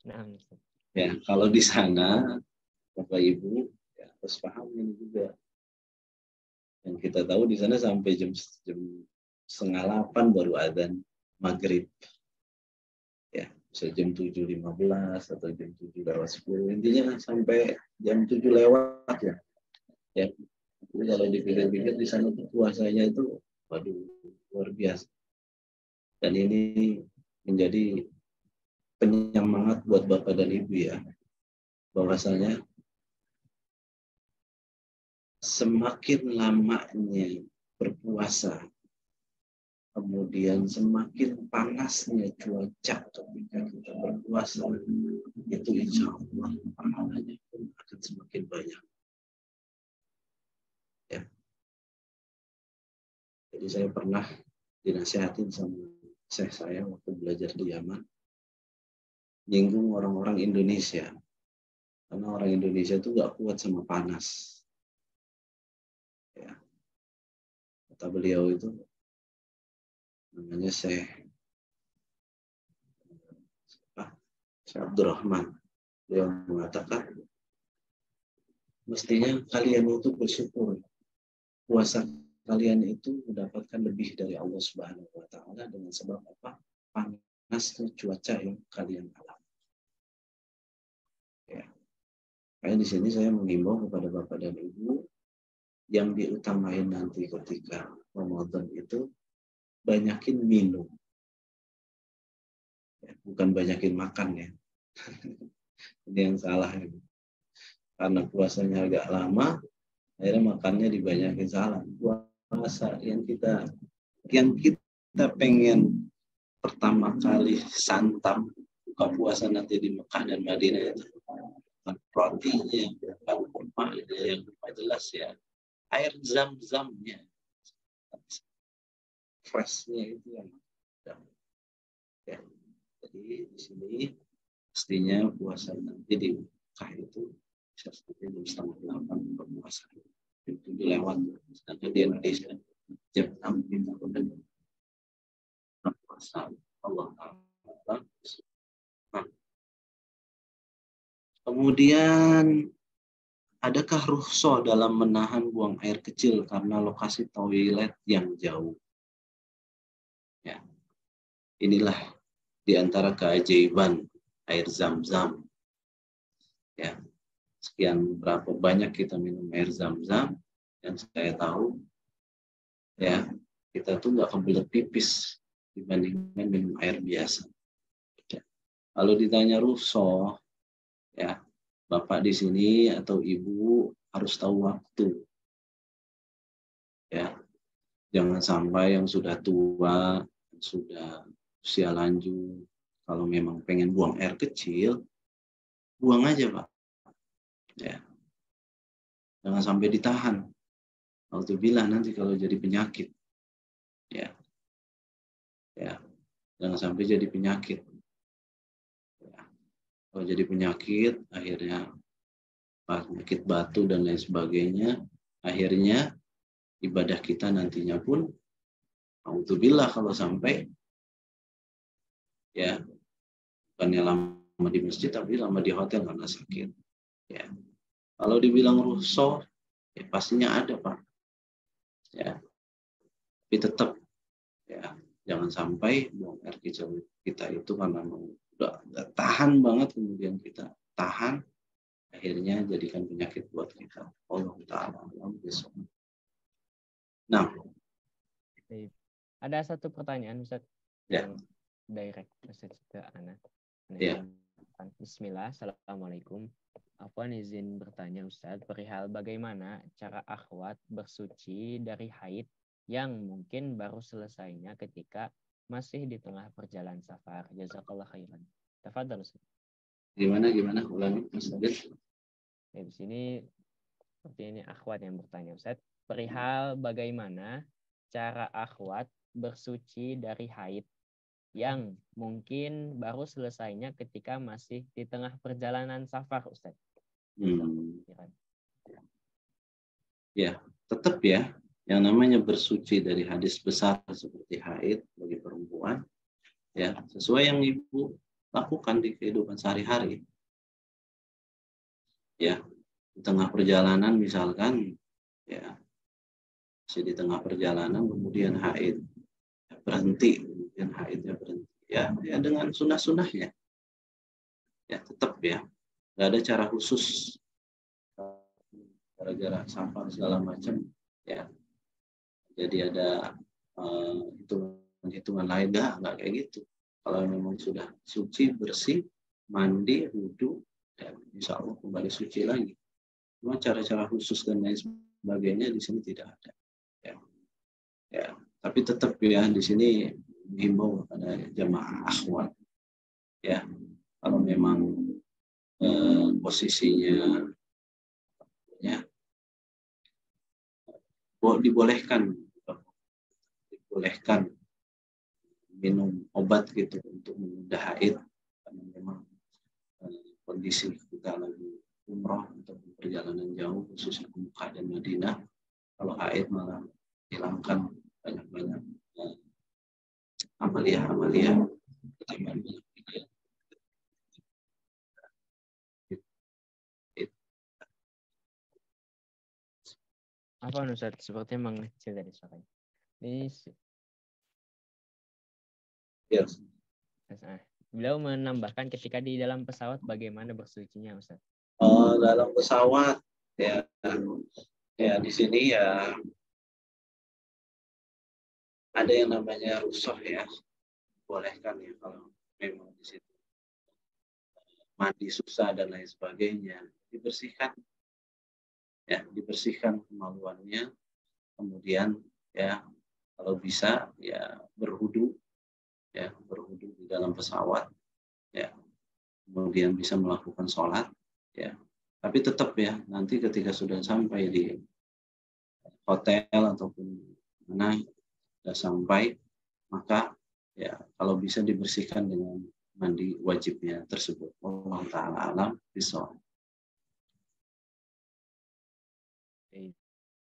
S1: Nah,
S2: ya kalau di sana Bapak Ibu ya, harus paham ini juga. Yang kita tahu di sana sampai jam 7:30 baru azan maghrib. Ya, bisa jam 7:15 atau jam 7:10. Intinya sampai jam 7 lewat ya. Ya. Jadi kalau dipikir-pikir di sana tuh puasanya itu waduh luar biasa. Dan ini menjadi penyemangat buat Bapak dan Ibu ya. Bahwasanya semakin lamanya berpuasa, kemudian semakin panasnya cuaca ketika kita berpuasa, itu insya Allah pahalanya pun akan semakin banyak. Ya. Jadi saya pernah dinasihatin sama saya waktu belajar di Yaman, nyinggung orang-orang Indonesia. Karena orang Indonesia itu gak kuat sama panas. Ya. Kata beliau itu, namanya Syekh Abdurrahman. Beliau mengatakan, mestinya kalian itu bersyukur. Puasa kalian itu mendapatkan lebih dari Allah Subhanahu wa Ta'ala dengan sebab apa? Panasnya cuaca yang kalian alami. Ya. Kayak di sini saya mengimbau kepada Bapak dan Ibu yang diutamain nanti ketika Ramadan itu banyakin minum. Ya, bukan banyakin makan ya. Ini yang salah. Karena puasanya agak lama, akhirnya makannya dibanyakin, salah. Puasa yang kita pengen pertama kali santap buka puasa nanti di Mekah dan Madinah itu proteinnya, bukan kurmanya yang jelas ya, air zam-zamnya, freshnya itu yang ya. Jadi di sini pastinya puasa nanti di Mekah itu bisa sampai jam 7:30 buka puasa, jam 7 lewat, sedangkan di Indonesia jam 6 kita udah puasa. Allah Ta'ala. Kemudian, adakah rukhsah dalam menahan buang air kecil karena lokasi toilet yang jauh? Ya, inilah di antara keajaiban air Zam-Zam. Ya, sekian berapa banyak kita minum air Zam-Zam, yang saya tahu, ya, kita tuh nggak kebelet pipis dibandingkan minum air biasa. Ya. Kalau ditanya rukhsah, ya, Bapak di sini atau Ibu harus tahu waktu. Ya, jangan sampai yang sudah tua, sudah usia lanjut, kalau memang pengen buang air kecil, buang aja, Pak. Ya, jangan sampai ditahan. Alhamdulillah nanti kalau jadi penyakit, ya, ya, jangan sampai jadi penyakit. Ya. Kalau jadi penyakit, akhirnya penyakit batu dan lain sebagainya, akhirnya ibadah kita nantinya pun, alhamdulillah kalau sampai, ya, bukannya lama di masjid, tapi lama di hotel karena sakit. Ya. Kalau dibilang rukhsah, ya pastinya ada, Pak. Ya, tapi tetap, ya, jangan sampai buang air kecil kita itu karena udah tahan banget, kemudian kita tahan, akhirnya jadikan penyakit buat kita. Allah Ta'ala. Nah,
S1: ada satu pertanyaan Ustaz
S2: ya,
S1: yang direct message ke Ana.
S2: ya.
S1: Bismillah, Assalamualaikum. Afwan izin bertanya Ustaz, perihal bagaimana cara akhwat bersuci dari haid yang mungkin baru selesainya ketika masih di tengah perjalanan safar. Jazakallah khairan. Tafadhal Ustaz.
S2: Gimana ulangi Mas Adit.
S1: Ya, di sini seperti ini akhwat yang bertanya Ustaz, perihal bagaimana cara akhwat bersuci dari haid yang mungkin baru selesainya ketika masih di tengah perjalanan safar, Ustaz.
S2: Ya, tetap ya, yang namanya bersuci dari hadis besar seperti haid bagi perempuan, ya, sesuai yang Ibu lakukan di kehidupan sehari-hari. Ya, di tengah perjalanan misalkan, ya, masih di tengah perjalanan kemudian haid berhenti, kemudian haidnya berhenti. Ya dengan sunnah-sunnahnya. Ya, tetap ya. Nggak ada cara khusus gara-gara safar segala macam. Ya. Jadi ada hitungan lain, nggak kayak gitu. Kalau memang sudah suci, bersih, mandi, wudhu, dan insya Allah kembali suci lagi. Cuma cara-cara khusus dan lain sebagainya di sini tidak ada. Ya. Ya. Tapi tetap ya di sini himbau pada jamaah akhwat, ya, kalau memang posisinya, ya, dibolehkan minum obat gitu untuk menunda haid karena memang kondisi kita lagi umroh atau perjalanan jauh khususnya ke Mekah dan Madinah. Kalau haid malah hilangkan banyak-banyak amalia-amalia.
S1: Apa Ustaz? Sepertinya mengecil dari suaranya. Ini
S2: Yes.
S1: Beliau menambahkan ketika di dalam pesawat bagaimana bersucinya Ustaz?
S2: Dalam pesawat ya, ya di sini ya ada yang namanya rukhsah ya, bolehkan ya kalau memang di situ mandi susah dan lain sebagainya, dibersihkan ya, dibersihkan kemaluannya, kemudian ya kalau bisa ya berwudu di dalam pesawat, ya, kemudian bisa melakukan sholat, ya, tapi tetap ya nanti ketika sudah sampai di hotel ataupun mana sudah sampai, maka ya kalau bisa dibersihkan dengan mandi wajibnya tersebut. Allah Ta'ala alam bishawab.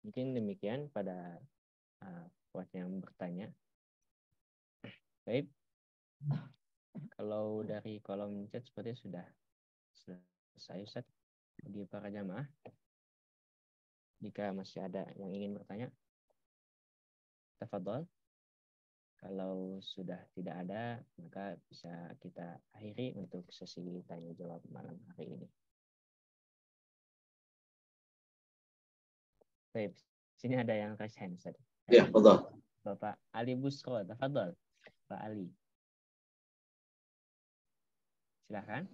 S1: Mungkin demikian pada buat yang bertanya. Baik, kalau dari kolom chat sepertinya sudah selesai Ustaz. Bagi para jamaah, jika masih ada yang ingin bertanya, tafadhol. Kalau sudah tidak ada, maka bisa kita akhiri untuk sesi tanya jawab malam hari ini. Baik, sini ada yang raise hand, Ustaz.
S2: Ya, betul.
S1: Bapak Ali Busro, tafadhol. Pak Ali. Silakan.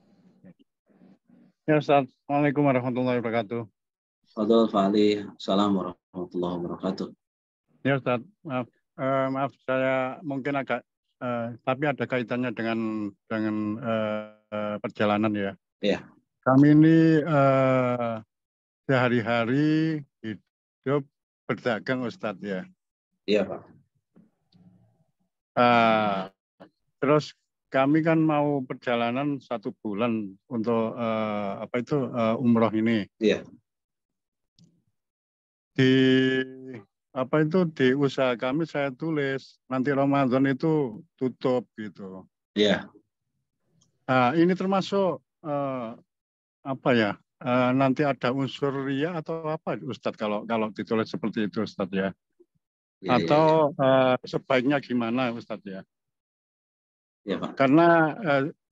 S4: Ya Ustaz, Assalamualaikum warahmatullahi wabarakatuh.
S2: Betul, Pak Ali. Assalamualaikum warahmatullahi wabarakatuh.
S4: Ya Ustaz, maaf saya mungkin agak, tapi ada kaitannya dengan perjalanan ya.
S2: Iya.
S4: Kami ini sehari-hari hidup berdagang Ustaz ya.
S2: Iya, Pak.
S4: Terus kami kan mau perjalanan 1 bulan untuk umroh ini.
S2: Iya.
S4: Di usaha kami saya tulis nanti Ramadan itu tutup gitu.
S2: Iya.
S4: Ini termasuk nanti ada unsur riya atau apa Ustadz kalau ditulis seperti itu Ustadz ya?
S2: Ya,
S4: atau sebaiknya gimana Ustadz ya?
S2: Ya, Pak.
S4: Karena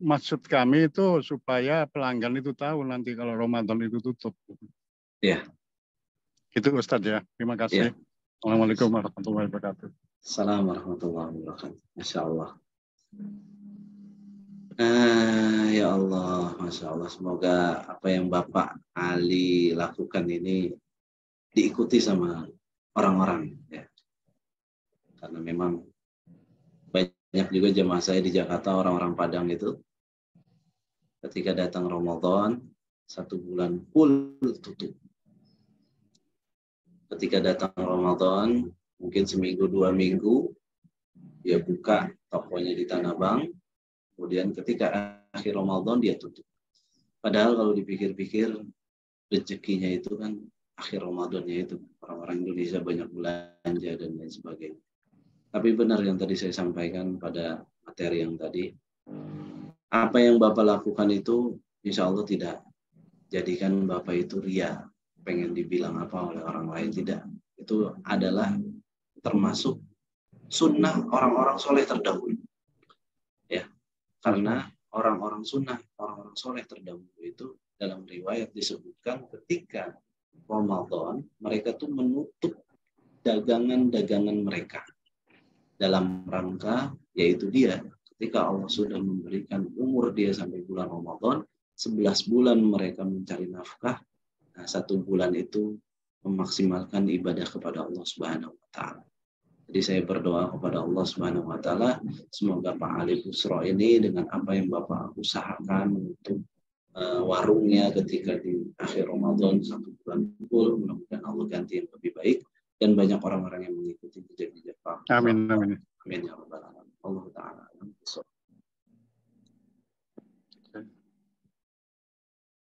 S4: maksud kami itu supaya pelanggan itu tahu nanti kalau Ramadan itu tutup.
S2: Iya.
S4: Gitu Ustadz ya. Terima kasih.
S2: Ya.
S4: Assalamualaikum warahmatullahi wabarakatuh.
S2: Assalamualaikum warahmatullahi wabarakatuh. Masya Allah. Ya Allah, Masya Allah. Semoga apa yang Bapak Ali lakukan ini diikuti sama orang-orang. Ya. Karena memang banyak juga jemaah saya di Jakarta, orang-orang Padang itu, ketika datang Ramadan, 1 bulan full tutup. Ketika datang Ramadan, mungkin seminggu, 2 minggu, dia buka tokonya di Tanah Abang. Kemudian ketika akhir Ramadan dia tutup. Padahal kalau dipikir-pikir rezekinya itu kan akhir Ramadannya itu. Orang-orang Indonesia banyak belanja dan lain sebagainya. Tapi benar yang tadi saya sampaikan pada materi yang tadi. Apa yang Bapak lakukan itu insya Allah tidak jadikan Bapak itu ria. Pengen dibilang apa oleh orang lain. Tidak. Itu adalah termasuk sunnah orang-orang soleh terdahulu. Ya. Karena orang-orang sunnah, orang-orang soleh terdahulu itu dalam riwayat disebutkan ketika Ramadan mereka tuh menutup dagangan-dagangan mereka dalam rangka yaitu dia ketika Allah sudah memberikan umur dia sampai bulan Ramadan 11 bulan mereka mencari nafkah. Nah, 1 bulan itu memaksimalkan ibadah kepada Allah Subhanahu wa taala. Jadi saya berdoa kepada Allah Subhanahu wa taala semoga Pak Ali Busro ini dengan apa yang Bapak usahakan untuk warungnya ketika di akhir Ramadan 1 bulan full, mudah-mudahan Allah ganti yang lebih baik dan banyak orang-orang yang mengikuti jejak-jejak Pak.
S4: Amin amin.
S2: Amin ya rabbal alamin. Allah taala.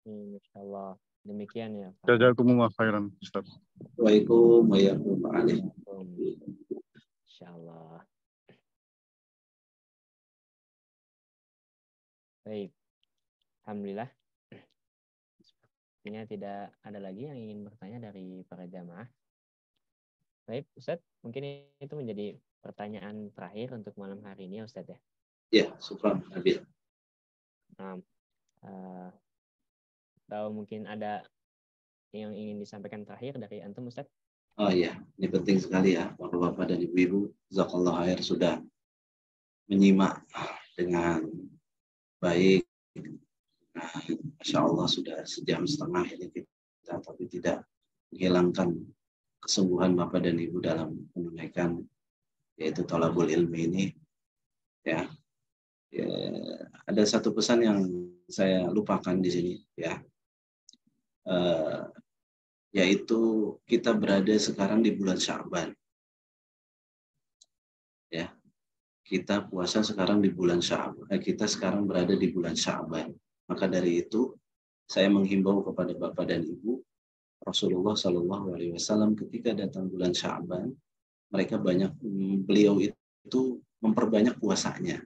S1: Insyaallah. Demikian ya Pak.
S4: Jazakumullah khairan Ustaz.
S2: Waalaikumsalam Pak Ali.
S1: Insyaallah. Baik. Alhamdulillah. Sepertinya tidak ada lagi yang ingin bertanya dari para jamaah. Baik, Ustadz, mungkin itu menjadi pertanyaan terakhir untuk malam hari ini, Ustadz ya.
S2: Ya, syukran Nabil.
S1: Atau mungkin ada yang ingin disampaikan terakhir dari antum, Ustadz?
S2: Oh iya, ini penting sekali ya, Bapak-bapak dan Ibu-ibu, jazakallahu khair sudah menyimak dengan baik. Nah, Masya Allah sudah 1,5 jam ini kita, tapi tidak menghilangkan kesungguhan Bapak dan Ibu dalam menunaikan yaitu thalabul ilmi ini. Ya, ada satu pesan yang saya lupakan di sini ya. Yaitu kita berada sekarang di bulan Sya'ban. Ya. Kita puasa sekarang di bulan Sya'ban. Kita sekarang berada di bulan Sya'ban. Maka dari itu saya menghimbau kepada Bapak dan Ibu, Rasulullah SAW ketika datang bulan Sya'ban, beliau itu memperbanyak puasanya.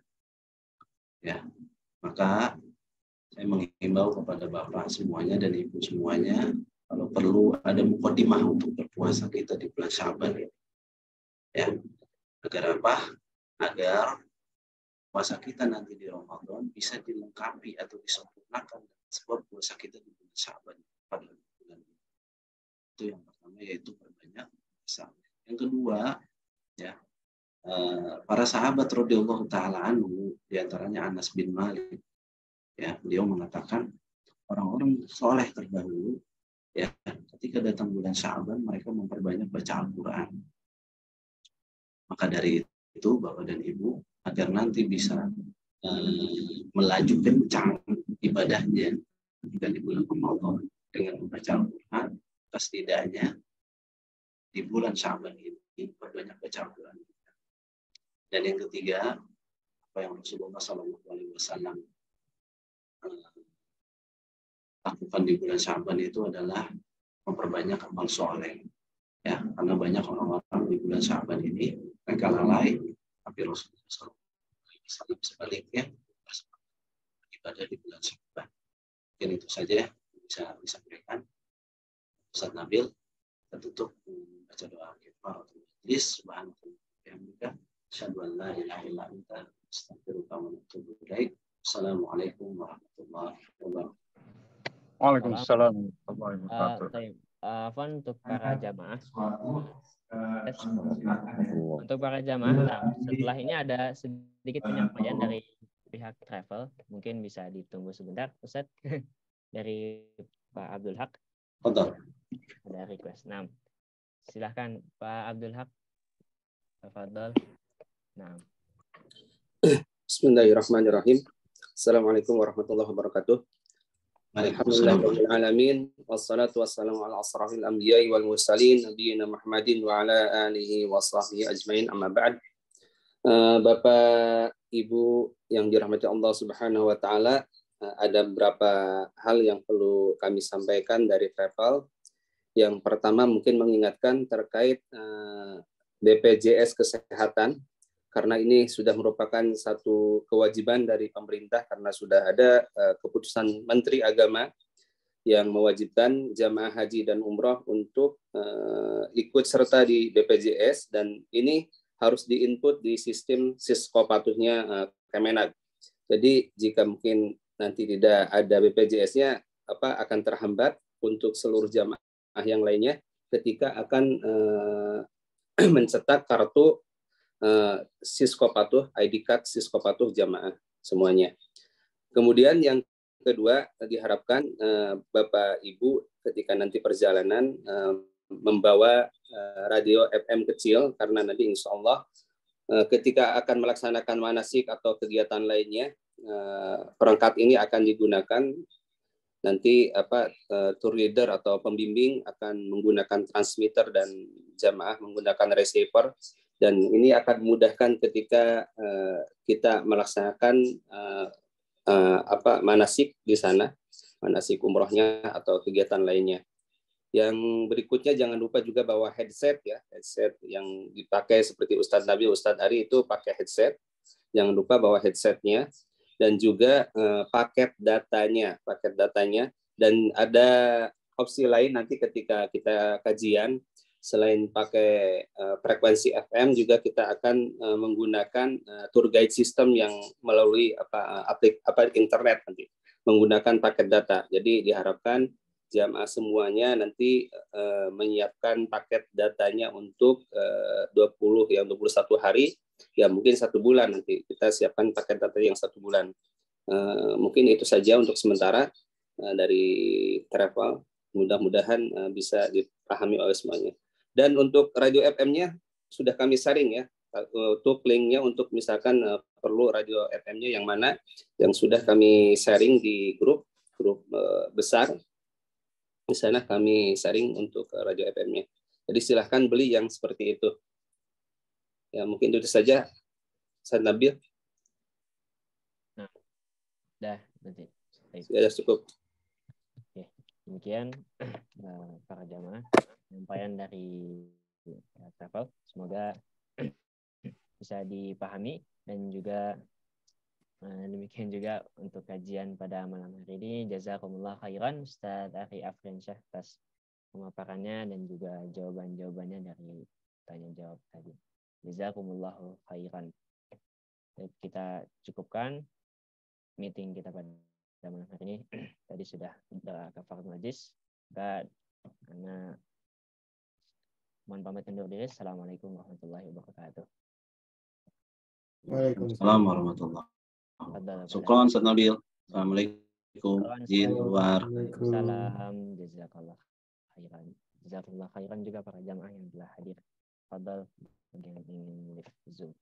S2: Ya. Maka saya menghimbau kepada Bapak semuanya dan Ibu semuanya, kalau perlu ada mukadimah untuk berpuasa kita di bulan Sya'ban. Ya. Agar apa? agar puasa kita nanti di Ramadan bisa dilengkapi atau disempurnakan sebab puasa kita di bulan Sya'ban pada bulan ini. Itu yang pertama, yaitu perbanyak puasa. Yang kedua, ya, para sahabat radhiyallahu taala anhu, diantaranya Anas bin Malik, ya, beliau mengatakan orang-orang soleh terdahulu, ya, ketika datang bulan Sya'ban mereka memperbanyak baca Al-Quran. Maka dari itu Bapak dan Ibu, agar nanti bisa melaju kencang ibadahnya dan di bulan Ramadan dengan membaca Al-Quran, setidaknya di bulan Sya'ban ini perbanyak baca Al-Quran. Dan yang ketiga, apa yang Rasulullah SAW lakukan di bulan Sya'ban itu adalah memperbanyak amal soleh. Ya, karena banyak orang-orang di bulan Sya'ban ini mereka lalai, tapi Rasulullah SAW sebaliknya ibadah di bulan Sya'ban. Mungkin itu saja yang bisa disampaikan. Ustaz Nabil, kita tutup baca doa kifaratul majlis. Subhanallah wa bihamdika, asyhadu an la ilaha illa anta, astaghfiruka wa atubu ilaik. Assalamualaikum warahmatullahi wabarakatuh.
S4: Waalaikumsalam warahmatullahi wabarakatuh.
S1: Afwan untuk para jamaah. Untuk para jamaah, nah, setelah ini ada sedikit penyampaian dari pihak travel. Mungkin bisa ditunggu sebentar, Ustaz. Dari Pak Abdul Haq.
S2: Betul.
S1: Ada request. Nah, silahkan Pak Abdul Haq. Tafadhol. Nah.
S5: Bismillahirrahmanirrahim. Assalamualaikum warahmatullahi wabarakatuh. Alhamdulillahirrahmanirrahim. Wassalatu wassalamu ala asrafil anbiya'i wal mursalin nabiyina Muhammadin wa ala alihi wa sahbihi ajmain, amma ba'd. Bapak Ibu yang dirahmati Allah Subhanahu wa taala, ada beberapa hal yang perlu kami sampaikan dari travel. Yang pertama mungkin mengingatkan terkait BPJS Kesehatan, karena ini sudah merupakan satu kewajiban dari pemerintah karena sudah ada keputusan Menteri Agama yang mewajibkan jamaah haji dan umroh untuk ikut serta di BPJS, dan ini harus diinput di sistem siskopatuhnya Kemenag. Jadi jika mungkin nanti tidak ada BPJS-nya, akan terhambat untuk seluruh jamaah yang lainnya ketika akan mencetak kartu siskopatuh, ID card siskopatuh jamaah semuanya. Kemudian yang kedua, diharapkan Bapak Ibu ketika nanti perjalanan membawa radio FM kecil, karena nanti insya Allah ketika akan melaksanakan manasik atau kegiatan lainnya, perangkat ini akan digunakan. Nanti tour leader atau pembimbing akan menggunakan transmitter dan jamaah menggunakan receiver, dan ini akan memudahkan ketika kita melaksanakan manasik di sana, manasik umrohnya atau kegiatan lainnya. Yang berikutnya jangan lupa juga bawa headset, ya, headset yang dipakai seperti Ustadz Nabi, Ustadz Ari itu pakai headset. Jangan lupa bawa headsetnya, dan juga paket datanya, dan ada opsi lain nanti ketika kita kajian, selain pakai frekuensi FM juga kita akan menggunakan tour guide system yang melalui internet nanti menggunakan paket data. Jadi diharapkan jamaah semuanya nanti menyiapkan paket datanya untuk 21 hari, ya mungkin 1 bulan nanti kita siapkan paket data yang 1 bulan. Mungkin itu saja untuk sementara dari travel. Mudah-mudahan bisa dipahami oleh semuanya. Dan untuk radio FM-nya sudah kami sharing, ya, untuk linknya, untuk misalkan perlu radio FM-nya yang mana, yang sudah kami sharing di grup besar. Di sana kami sharing untuk radio FM-nya. Jadi silahkan beli yang seperti itu. Ya, mungkin itu saja. Ustaz Nabil.
S1: Nah, dah nanti.
S5: Ya, cukup.
S1: Oke, demikian para jamaah penyampaian dari travel, semoga bisa dipahami, dan juga demikian juga untuk kajian pada malam hari ini. Jazakumullah khairan Ustaz Ari Afriansyah atas pemaparannya dan juga jawaban-jawabannya dari tanya jawab tadi. Jazakumullah khairan. kita cukupkan meeting kita pada malam hari ini. Tadi sudah kafaratul majlis. Karena mohon pamit undur diri. Assalamualaikum warahmatullahi wabarakatuh.
S2: Waalaikumsalam warahmatullahi wabarakatuh. Syukran Ustaz Nabil. Assalamualaikum. Izin luar.
S1: Waalaikumsalam. Jazakallah khairan. Jazakallah khairan juga para jamaah yang telah hadir. Fadal bagi yang ingin live Zoom.